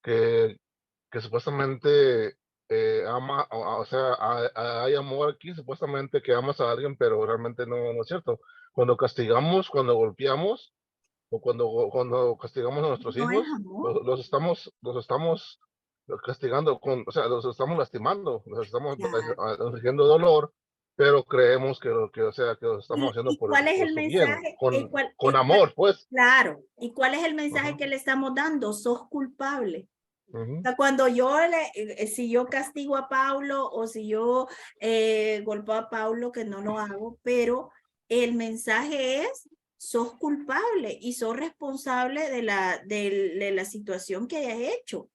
que supuestamente ama, o sea, hay amor aquí, supuestamente que amas a alguien, pero realmente no es cierto. Cuando castigamos, cuando golpeamos, o cuando castigamos a nuestros No es hijos, amor. los estamos castigando, o sea, los estamos lastimando, los estamos Claro. infligiendo dolor, pero creemos o sea, que lo estamos haciendo Y cuál es por el su bien, mensaje? ¿Y con amor, pues. claro. ¿Y cuál es el mensaje Ujú, que le estamos dando? Sos culpable. O ujú, sea, cuando yo si yo castigo a Paulo o si yo golpeo a Paulo, que no lo hago, pero el mensaje es, sos culpable y sos responsable de la situación que hayas hecho.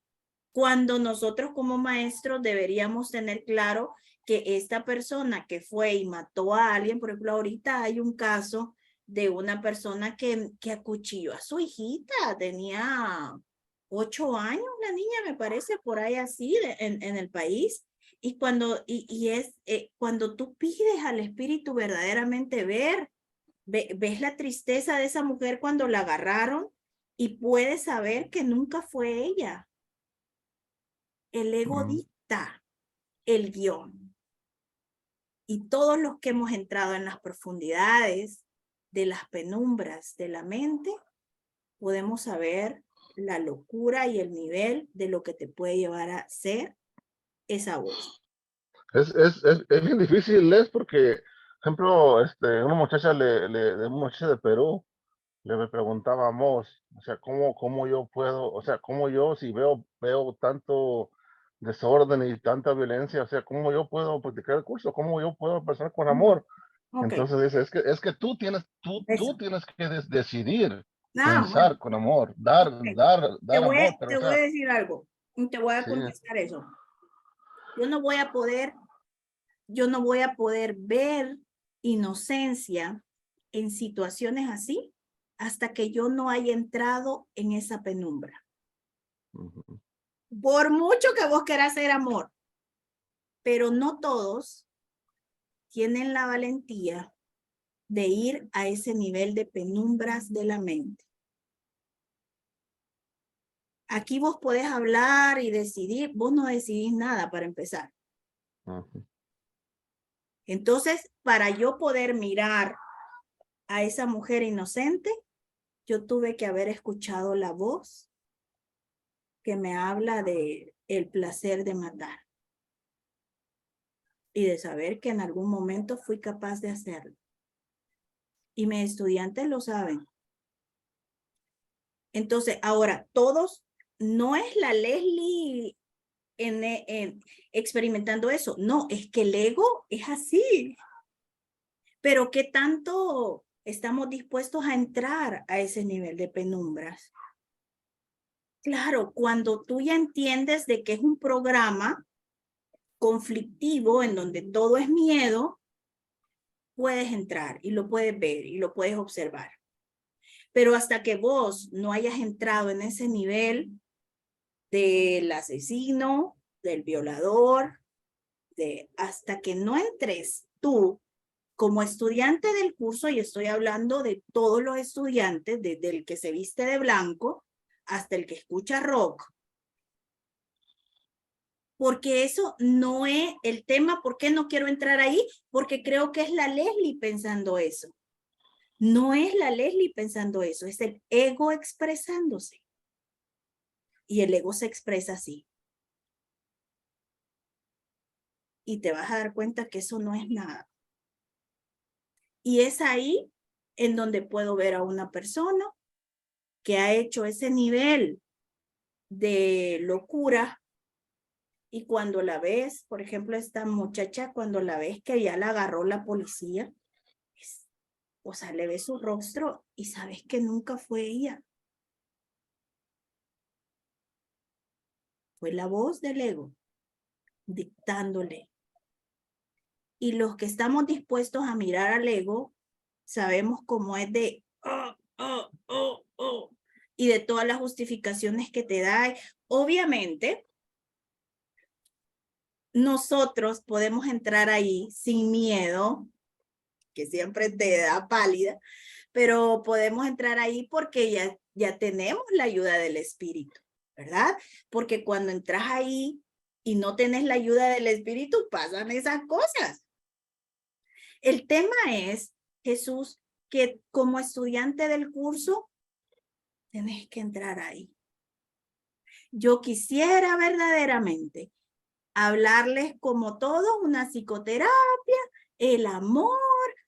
Cuando nosotros como maestros deberíamos tener claro que esta persona que fue y mató a alguien, por ejemplo, ahorita hay un caso de una persona que acuchilló a su hijita, tenía 8 años la niña, me parece, por ahí así, en el país. Y cuando tú pides al Espíritu verdaderamente ves la tristeza de esa mujer cuando la agarraron y puedes saber que nunca fue ella. El ego ujú. dicta el guión. Y todos los que hemos entrado en las profundidades de las penumbras de la mente, podemos saber la locura y el nivel de lo que te puede llevar a ser esa voz. Es bien difícil, Les, porque, por ejemplo, una muchacha una muchacha de Perú, me preguntábamos, o sea, cómo yo puedo, o sea, cómo yo, si veo tanto desorden y tanta violencia, o sea, cómo yo puedo practicar el curso, cómo yo puedo empezar con amor. Ok, Entonces dice, es que tú eso. tienes que decidir Bueno, pensar con amor, ok. dar amor, pero Te o voy a sea, decir algo. Te voy a sí, contestar eso. Yo no voy a poder, yo no voy a poder ver inocencia en situaciones así hasta que yo no haya entrado en esa penumbra. ujú, Por mucho que vos querás hacer amor, pero no todos tienen la valentía de ir a ese nivel de penumbras de la mente. Aquí vos podés hablar y decidir, vos no decidís nada para empezar. ujú. Entonces, para yo poder mirar a esa mujer inocente, yo tuve que haber escuchado la voz que me habla de el placer de matar y de saber que en algún momento fui capaz de hacerlo. Y mis estudiantes lo saben. Entonces, ahora, todos, no es la Leslie experimentando eso, no, es que el ego es así. Pero ¿qué tanto estamos dispuestos a entrar a ese nivel de penumbras? Claro, cuando tú ya entiendes de que es un programa conflictivo en donde todo es miedo, puedes entrar y lo puedes ver y lo puedes observar. Pero hasta que vos no hayas entrado en ese nivel del asesino, del violador, hasta que no entres tú como estudiante del curso, y estoy hablando de todos los estudiantes, desde el que se viste de blanco hasta el que escucha rock, porque eso no es el tema. ¿Por qué no quiero entrar ahí? Porque creo que es la Leslie pensando eso. No es la Leslie pensando eso, es el ego expresándose. Y el ego se expresa así. Y te vas a dar cuenta que eso no es nada. Y es ahí en donde puedo ver a una persona que ha hecho ese nivel de locura. Y cuando la ves, por ejemplo, esta muchacha, cuando la ves que ya la agarró la policía, o sea, le ves su rostro y sabes que nunca fue ella. Fue la voz del ego dictándole. Y los que estamos dispuestos a mirar al ego, sabemos cómo es de y de todas las justificaciones que te da. Obviamente, nosotros podemos entrar ahí sin miedo, que siempre te da pálida, pero podemos entrar ahí porque ya tenemos la ayuda del Espíritu, ¿verdad? Porque cuando entras ahí y no tenés la ayuda del Espíritu, pasan esas cosas. El tema es, Jesús, que como estudiante del curso, tenés que entrar ahí. Yo quisiera verdaderamente hablarles como todo, una psicoterapia, el amor,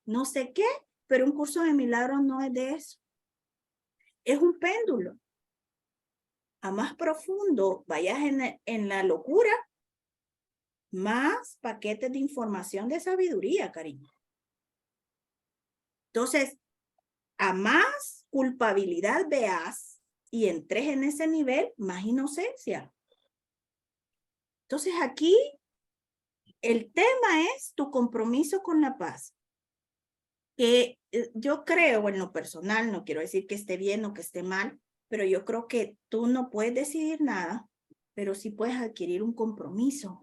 no sé qué, pero un curso de milagros no es de eso. Es un péndulo. A más profundo vayas en la locura, más paquetes de información de sabiduría, cariño. Entonces, a más culpabilidad veas y entres en ese nivel, más inocencia. Entonces, aquí el tema es tu compromiso con la paz. Que yo creo en lo personal, no quiero decir que esté bien o que esté mal, pero yo creo que tú no puedes decidir nada, pero sí puedes adquirir un compromiso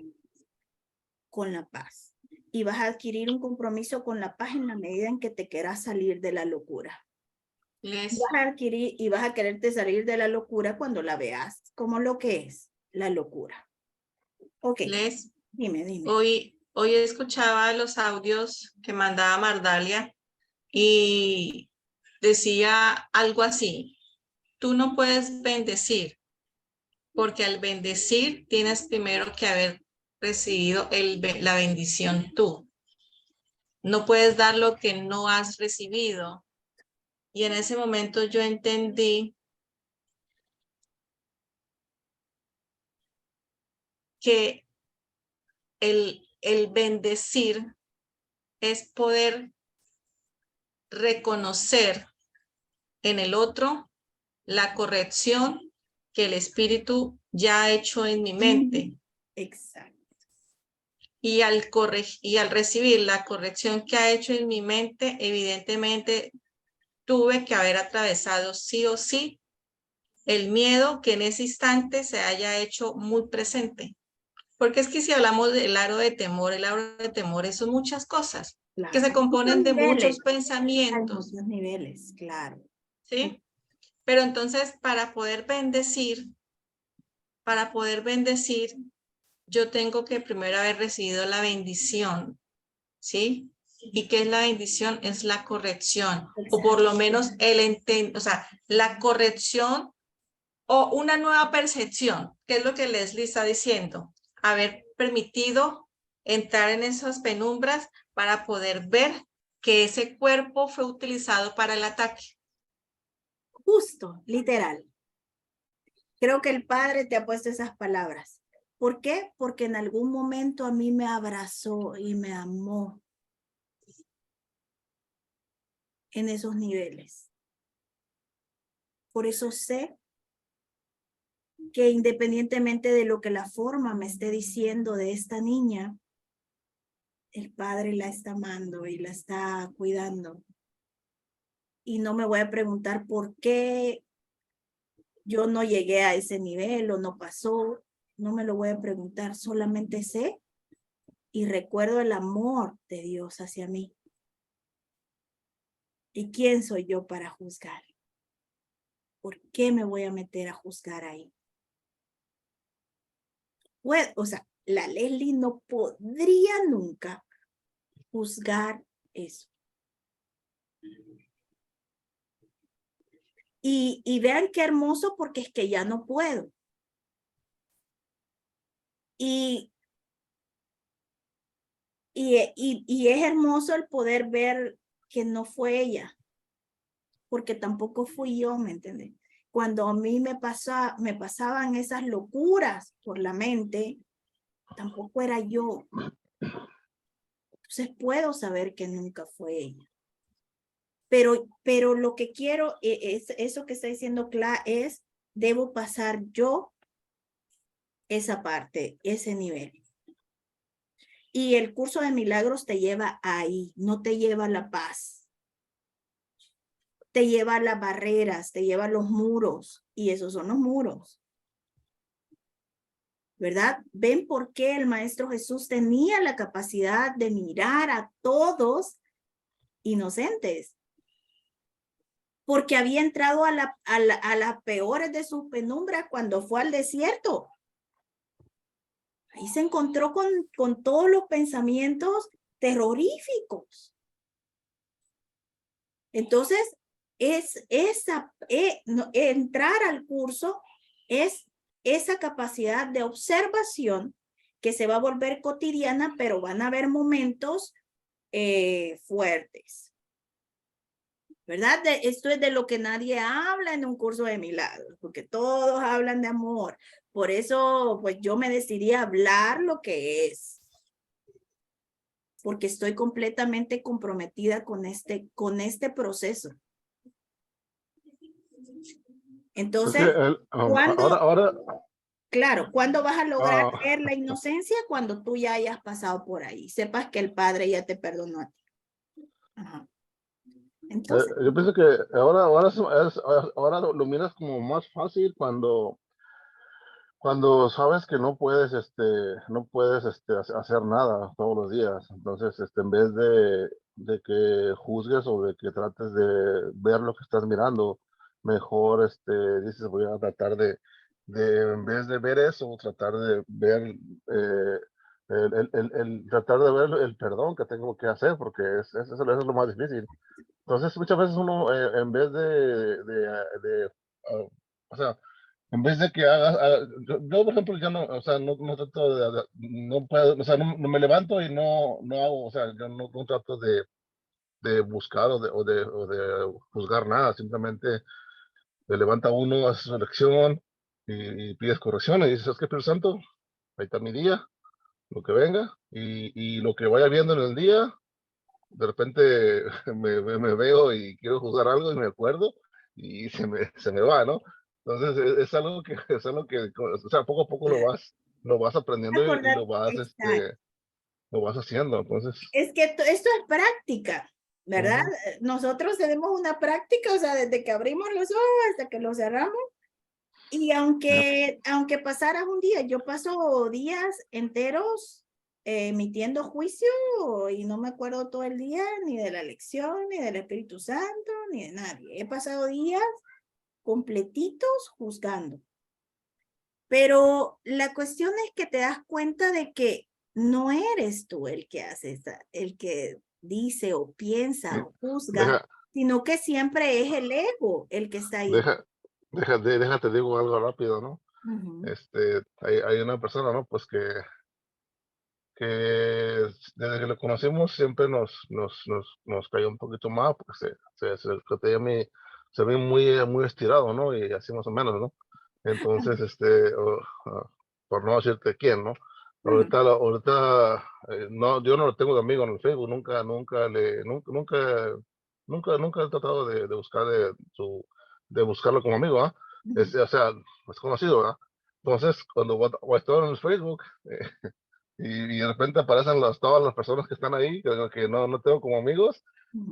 con la paz. Y vas a adquirir un compromiso con la paz en la medida en que te quieras salir de la locura. Les, Y vas a quererte salir de la locura cuando la veas como lo que es la locura. Ok, les, dime. hoy escuchaba los audios que mandaba Mardalia y decía algo así: tú no puedes bendecir, porque al bendecir tienes primero que haber recibido la bendición tú. No puedes dar lo que no has recibido. Y en ese momento yo entendí que el bendecir es poder reconocer en el otro la corrección que el Espíritu ya ha hecho en mi mente. Exacto. Y al recibir la corrección que ha hecho en mi mente, evidentemente tuve que haber atravesado sí o sí el miedo que en ese instante se haya hecho muy presente. Porque es que si hablamos del aro de temor, el aro de temor son muchas cosas Claro. que se componen de muchos Hay pensamientos, muchos niveles, claro. ¿sí? Pero entonces para poder bendecir, yo tengo que primero haber recibido la bendición, ¿sí? ¿Y qué es la bendición? Es la corrección, o por lo menos la corrección o una nueva percepción, que es lo que Leslie está diciendo, haber permitido entrar en esas penumbras para poder ver que ese cuerpo fue utilizado para el ataque. Justo, literal. Creo que el Padre te ha puesto esas palabras. ¿Por qué? Porque en algún momento a mí me abrazó y me amó en esos niveles. Por eso sé que independientemente de lo que la forma me esté diciendo de esta niña, el Padre la está amando y la está cuidando. Y no me voy a preguntar por qué yo no llegué a ese nivel o no pasó. No me lo voy a preguntar, solamente sé y recuerdo el amor de Dios hacia mí. ¿Y quién soy yo para juzgar? ¿Por qué me voy a meter a juzgar ahí? O sea, la Leslie no podría nunca juzgar eso. Y vean qué hermoso, porque es que ya no puedo. Y es hermoso el poder ver que no fue ella, porque tampoco fui yo, ¿me entiendes? Cuando a mí me pasaban esas locuras por la mente, tampoco era yo. Entonces puedo saber que nunca fue ella. Pero lo que quiero es eso que está diciendo Cla, es debo pasar yo esa parte, ese nivel. Y el curso de milagros te lleva ahí, no te lleva a la paz. Te lleva a las barreras, te lleva a los muros, y esos son los muros. ¿verdad? ¿Ven por qué el Maestro Jesús tenía la capacidad de mirar a todos inocentes? Porque había entrado a las peores de sus penumbras cuando fue al desierto. Ahí se encontró con todos los pensamientos terroríficos. Entonces, entrar al curso es esa capacidad de observación que se va a volver cotidiana, pero van a haber momentos fuertes. ¿Verdad? Esto es de lo que nadie habla en un curso de milagros, porque todos hablan de amor. Por eso, pues yo me decidí a hablar lo que es. Porque estoy completamente comprometida con este proceso. Entonces, claro, ¿cuándo vas a lograr ver la inocencia? Cuando tú ya hayas pasado por ahí. Sepas que el Padre ya te perdonó a ti. Ajá. Entonces, yo pienso que ahora lo miras como más fácil cuando sabes que no puedes hacer nada todos los días. Entonces, en vez de que juzgues o de que trates de ver lo que estás mirando, mejor dices, voy a tratar de en vez de ver eso, tratar de ver tratar de ver el perdón que tengo que hacer, porque eso es lo más difícil. Entonces, muchas veces uno, en vez o sea, en vez de que hagas, yo, por ejemplo, ya no, o sea, no trato no puedo, o sea, no me levanto y no hago, o sea, yo no trato de buscar o de juzgar nada, simplemente se levanta uno, hace su elección y pides corrección y dices, es que Espíritu Santo, ahí está mi día, lo que venga, y lo que vaya viendo en el día, de repente me veo y quiero juzgar algo y me acuerdo y se me va, ¿no? Entonces es algo que, o sea, poco a poco lo vas aprendiendo y lo vas haciendo. Entonces, es que esto es práctica, ¿verdad? Nosotros tenemos una práctica, o sea, desde que abrimos los ojos hasta que los cerramos. Y aunque pasaras un día, yo paso días enteros emitiendo juicio y no me acuerdo todo el día ni de la lección, ni del Espíritu Santo, ni de nadie. He pasado días completitos juzgando. Pero la cuestión es que te das cuenta de que no eres tú el que hace, el que dice o piensa o juzga, sino que siempre es el ego el que está ahí. Déjate digo algo rápido, ¿no? Hay una persona, ¿no? Pues que desde que lo conocimos siempre nos cayó un poquito más, porque se ve muy estirado, ¿no? Y así más o menos, ¿no? Entonces, por no decirte quién, ¿no? Ahorita, no, yo no lo tengo de amigo en el Facebook, nunca he tratado de buscar de buscarlo como amigo, ¿ah? O sea, es conocido, ¿verdad? Entonces, cuando voy a estar en el Facebook, y de repente aparecen todas las personas que están ahí, que no tengo como amigos,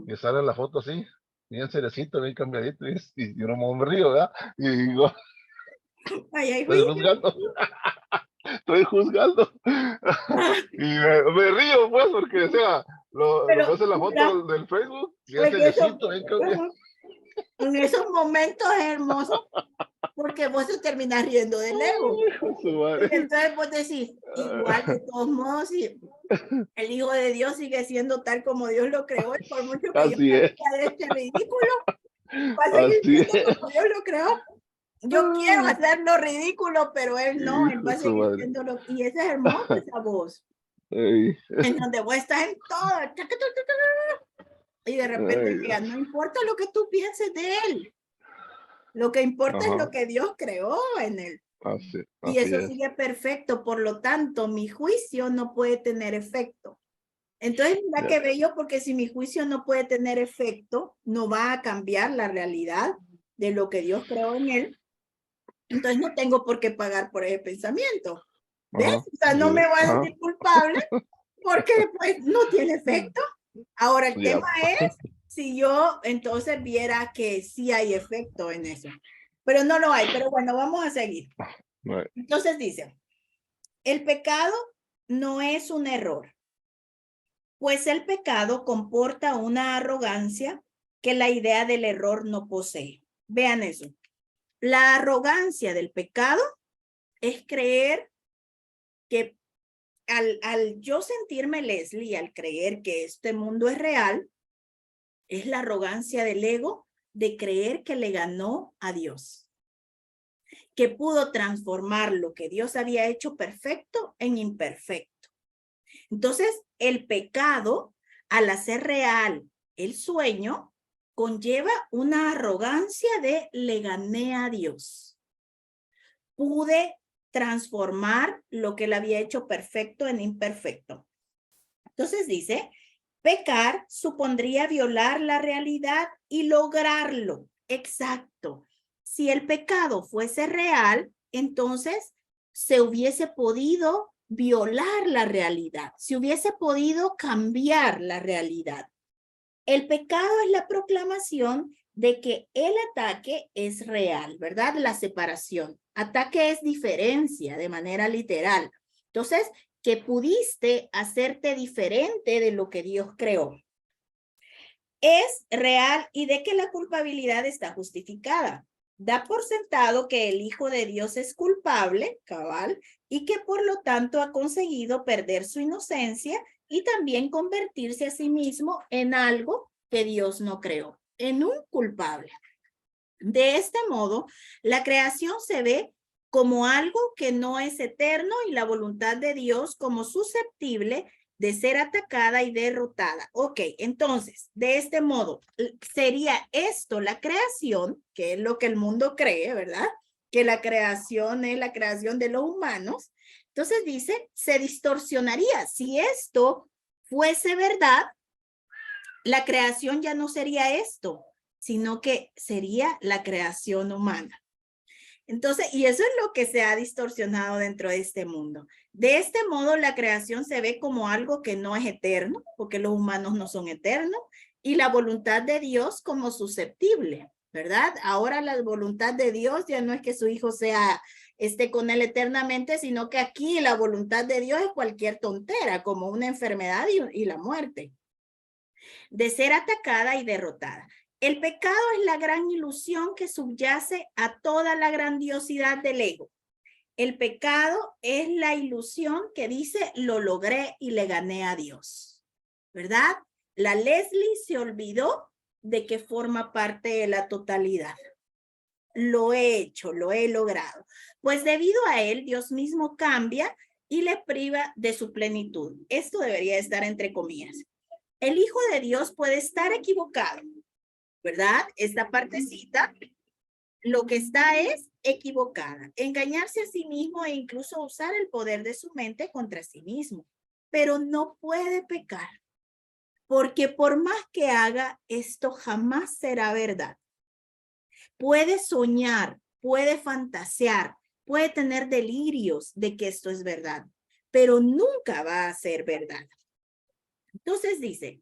y salen la foto así, bien cerecito, bien cambiadito, y yo no me río, ¿verdad? Y digo, estoy juzgando, estoy juzgando. Y me río, pues, porque, o sea, lo ves en la foto del Facebook, bien cerecito, bien cambiado. En esos momentos es hermoso, porque vos te terminás riendo del ego. Entonces vos decís, igual de todos modos, el Hijo de Dios sigue siendo tal como Dios lo creó, y por mucho que yo me ría de este ridículo, va a seguir siendo como Dios lo creó. Yo quiero hacerlo ridículo, pero él no, él va a seguir haciéndolo. Y ese es hermoso, esa voz. En donde vos estás en todo. Y de repente ya no importa lo que tú pienses de él. Lo que importa es lo que Dios creó en él. Y eso sigue perfecto. Por lo tanto, mi juicio no puede tener efecto. Entonces, mira qué bello, porque si mi juicio no puede tener efecto, no va a cambiar la realidad de lo que Dios creó en él. Entonces no tengo por qué pagar por ese pensamiento. ¿Ves? O sea, no me voy a sentir culpable porque pues no tiene efecto. Ahora el tema es si yo entonces viera que sí hay efecto en eso. Pero no lo hay. Pero bueno, vamos a seguir. Entonces dice, El pecado no es un error, pues el pecado comporta una arrogancia que la idea del error no posee. Vean eso. La arrogancia del pecado es creer que al yo sentirme Leslie, al creer que este mundo es real, es la arrogancia del ego de creer que le ganó a Dios, que pudo transformar lo que Dios había hecho perfecto en imperfecto. Entonces, el pecado, al hacer real el sueño, conlleva una arrogancia de le gané a Dios. Pude transformar lo que él había hecho perfecto en imperfecto. Entonces dice, pecar supondría violar la realidad y lograrlo. Exacto. Si el pecado fuese real, entonces se hubiese podido violar la realidad, se hubiese podido cambiar la realidad. El pecado es la proclamación de que el ataque es real, ¿verdad? La separación. Ataque es diferencia de manera literal. Entonces, que pudiste hacerte diferente de lo que Dios creó. Es real y de que la culpabilidad está justificada. Da por sentado que el Hijo de Dios es culpable, cabal, y que por lo tanto ha conseguido perder su inocencia y también convertirse a sí mismo en algo que Dios no creó, en un culpable. De este modo, la creación se ve como algo que no es eterno y la voluntad de Dios como susceptible de ser atacada y derrotada. Ok, entonces, de este modo, sería esto la creación, que es lo que el mundo cree, ¿verdad? Que la creación es la creación de los humanos. Entonces dice, se distorsionaría. Si esto fuese verdad, la creación ya no sería esto, sino que sería la creación humana. Entonces, y eso es lo que se ha distorsionado dentro de este mundo. De este modo, la creación se ve como algo que no es eterno, porque los humanos no son eternos, y la voluntad de Dios como susceptible, ¿verdad? Ahora la voluntad de Dios ya no es que su hijo esté con él eternamente, sino que aquí la voluntad de Dios es cualquier tontera, como una enfermedad y la muerte, de ser atacada y derrotada. El pecado es la gran ilusión que subyace a toda la grandiosidad del ego. El pecado es la ilusión que dice, lo logré y le gané a Dios, ¿verdad? La Leslie se olvidó de que forma parte de la totalidad. Lo he hecho, lo he logrado. Pues debido a él, Dios mismo cambia y le priva de su plenitud. Esto debería estar entre comillas. El Hijo de Dios puede estar equivocado, ¿verdad? Esta partecita, lo que está es equivocada, engañarse a sí mismo e incluso usar el poder de su mente contra sí mismo, pero no puede pecar, porque por más que haga, esto jamás será verdad. Puede soñar, puede fantasear, puede tener delirios de que esto es verdad, pero nunca va a ser verdad. Entonces dice,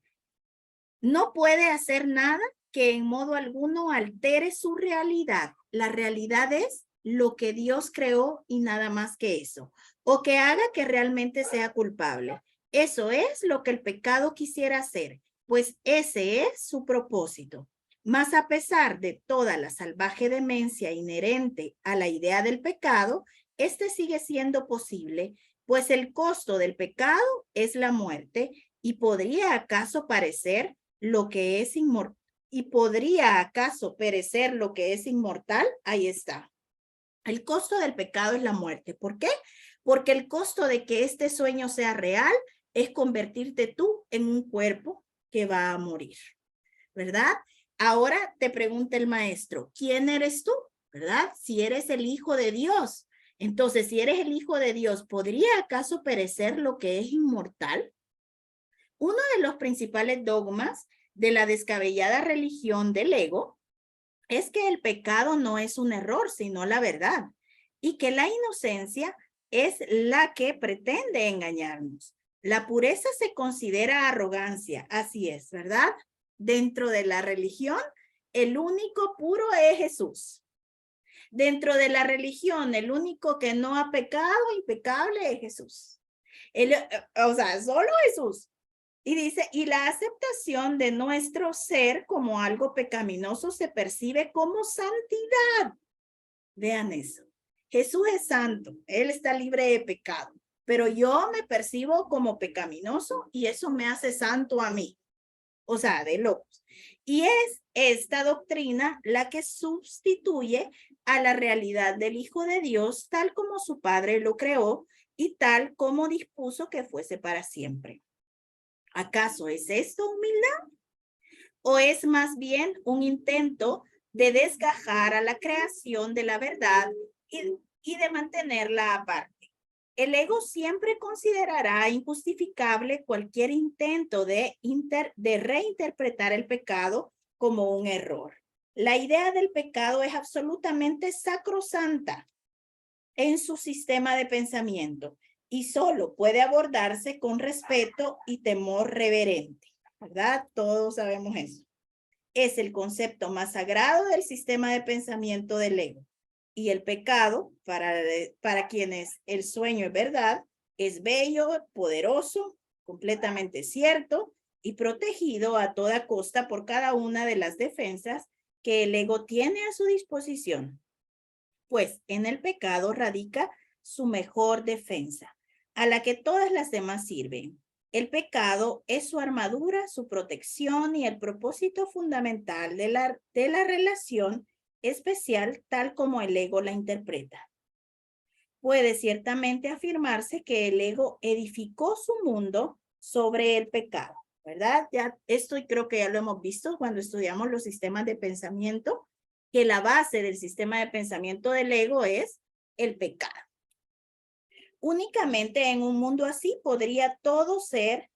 no puede hacer nada que en modo alguno altere su realidad. La realidad es lo que Dios creó y nada más que eso. O que haga que realmente sea culpable. Eso es lo que el pecado quisiera hacer, pues ese es su propósito. Mas a pesar de toda la salvaje demencia inherente a la idea del pecado, este sigue siendo posible, pues el costo del pecado es la muerte y podría acaso parecer lo que es inmortal. ¿Y podría acaso perecer lo que es inmortal? Ahí está. El costo del pecado es la muerte. ¿Por qué? Porque el costo de que este sueño sea real es convertirte tú en un cuerpo que va a morir, ¿verdad? Ahora te pregunta el maestro, ¿quién eres tú? ¿Verdad? Si eres el Hijo de Dios. Entonces, si eres el Hijo de Dios, ¿podría acaso perecer lo que es inmortal? Uno de los principales dogmas de la descabellada religión del ego es que el pecado no es un error, sino la verdad, y que la inocencia es la que pretende engañarnos. La pureza se considera arrogancia, así es, ¿verdad? Dentro de la religión, el único puro es Jesús. Dentro de la religión, el único que no ha pecado impecable es Jesús. O sea, solo Jesús. Y dice, y la aceptación de nuestro ser como algo pecaminoso se percibe como santidad. Vean eso. Jesús es santo, Él está libre de pecado, pero yo me percibo como pecaminoso y eso me hace santo a mí. O sea, de locos. Y es esta doctrina la que sustituye a la realidad del Hijo de Dios tal como su Padre lo creó y tal como dispuso que fuese para siempre. ¿Acaso es esto humildad? ¿O es más bien un intento de desgajar a la creación de la verdad y de mantenerla aparte? El ego siempre considerará injustificable cualquier intento de reinterpretar el pecado como un error. La idea del pecado es absolutamente sacrosanta en su sistema de pensamiento y solo puede abordarse con respeto y temor reverente, ¿verdad? Todos sabemos eso. Es el concepto más sagrado del sistema de pensamiento del ego. Y el pecado, para quienes el sueño es verdad, es bello, poderoso, completamente cierto y protegido a toda costa por cada una de las defensas que el ego tiene a su disposición. Pues en el pecado radica su mejor defensa, a la que todas las demás sirven. El pecado es su armadura, su protección y el propósito fundamental de la relación especial tal como el ego la interpreta. Puede ciertamente afirmarse que el ego edificó su mundo sobre el pecado, ¿verdad? Ya esto creo que ya lo hemos visto cuando estudiamos los sistemas de pensamiento, que la base del sistema de pensamiento del ego es el pecado. Únicamente en un mundo así podría todo ser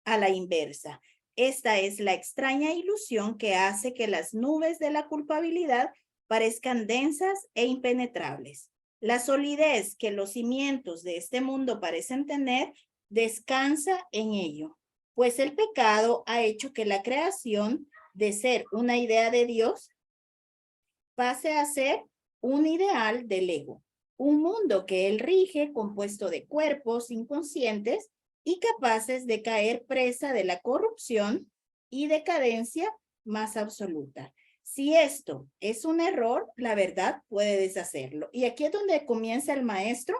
a la inversa. Esta es la extraña ilusión que hace que las nubes de la culpabilidad parezcan densas e impenetrables. La solidez que los cimientos de este mundo parecen tener descansa en ello, pues el pecado ha hecho que la creación de ser una idea de Dios pase a ser un ideal del ego, un mundo que él rige compuesto de cuerpos inconscientes y capaces de caer presa de la corrupción y decadencia más absoluta. Si esto es un error, la verdad puede deshacerlo. Y aquí es donde comienza el maestro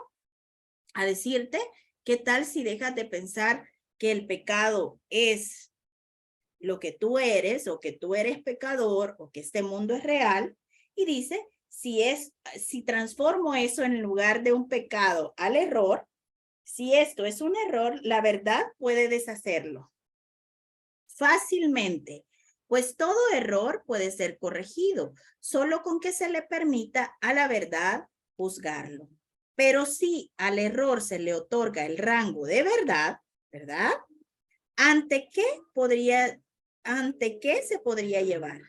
a decirte, ¿qué tal si dejas de pensar que el pecado es lo que tú eres o que tú eres pecador o que este mundo es real? Y dice, si transformo eso en lugar de un pecado al error, si esto es un error, la verdad puede deshacerlo fácilmente, pues todo error puede ser corregido, solo con que se le permita a la verdad juzgarlo. Pero si al error se le otorga el rango de verdad, ¿verdad? ¿Ante qué se podría llevar?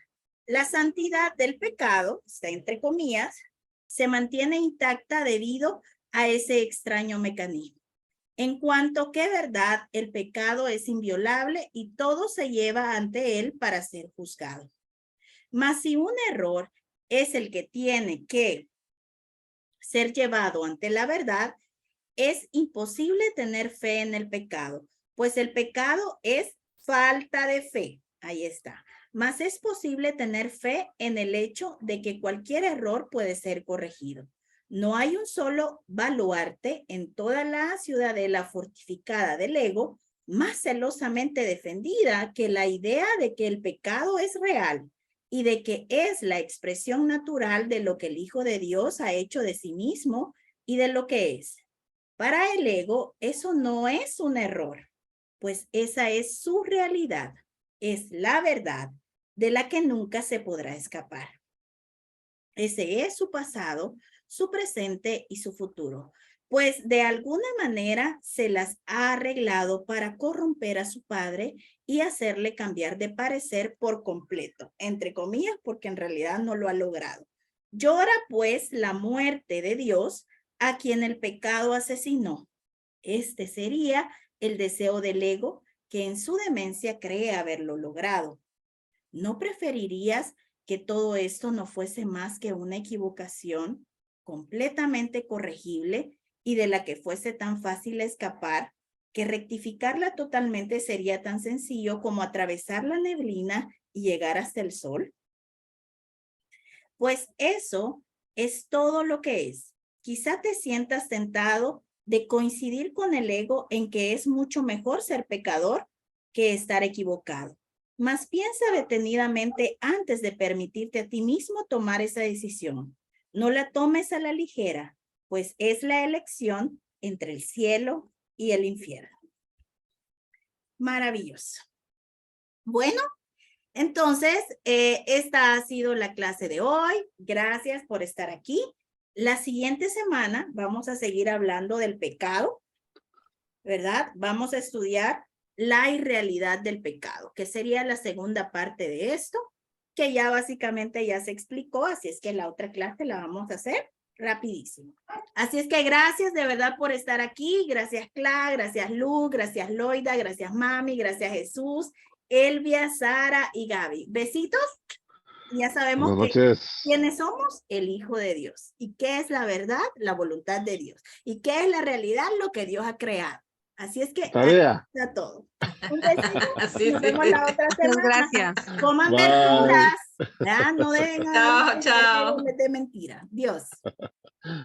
La santidad del pecado, está entre comillas, se mantiene intacta debido a ese extraño mecanismo. En cuanto que verdad, el pecado es inviolable y todo se lleva ante él para ser juzgado. Mas si un error es el que tiene que ser llevado ante la verdad, es imposible tener fe en el pecado, pues el pecado es falta de fe. Ahí está. Mas es posible tener fe en el hecho de que cualquier error puede ser corregido. No hay un solo baluarte en toda la ciudadela fortificada del ego más celosamente defendida que la idea de que el pecado es real y de que es la expresión natural de lo que el Hijo de Dios ha hecho de sí mismo y de lo que es. Para el ego, eso no es un error, pues esa es su realidad, es la verdad de la que nunca se podrá escapar. Ese es su pasado, su presente y su futuro, pues de alguna manera se las ha arreglado para corromper a su padre y hacerle cambiar de parecer por completo, entre comillas, porque en realidad no lo ha logrado. Llora pues la muerte de Dios a quien el pecado asesinó. Este sería el deseo del ego que en su demencia cree haberlo logrado. ¿No preferirías que todo esto no fuese más que una equivocación completamente corregible y de la que fuese tan fácil escapar que rectificarla totalmente sería tan sencillo como atravesar la neblina y llegar hasta el sol? Pues eso es todo lo que es. Quizá te sientas tentado de coincidir con el ego en que es mucho mejor ser pecador que estar equivocado. Mas piensa detenidamente antes de permitirte a ti mismo tomar esa decisión. No la tomes a la ligera, pues es la elección entre el cielo y el infierno. Maravilloso. Bueno, entonces, esta ha sido la clase de hoy. Gracias por estar aquí. La siguiente semana vamos a seguir hablando del pecado, ¿verdad? Vamos a estudiar la irrealidad del pecado, que sería la segunda parte de esto, que ya básicamente ya se explicó, así es que la otra clase la vamos a hacer rapidísimo. Así es que gracias de verdad por estar aquí. Gracias Cla, gracias Lu, gracias Loida, gracias Mami, gracias Jesús, Elvia, Sara y Gaby. Besitos. Ya sabemos Buenas que noches. quiénes somos, el Hijo de Dios. ¿Y qué es la verdad? La voluntad de Dios. ¿Y qué es la realidad? Lo que Dios ha creado. Así es que Tarea. está todo. Un besito. Sí, Nos sí. vemos la otra Muchas semana. gracias. Coman Bye. verduras. Ya, no dejen Chao, chao. de mentira. Dios. Bye.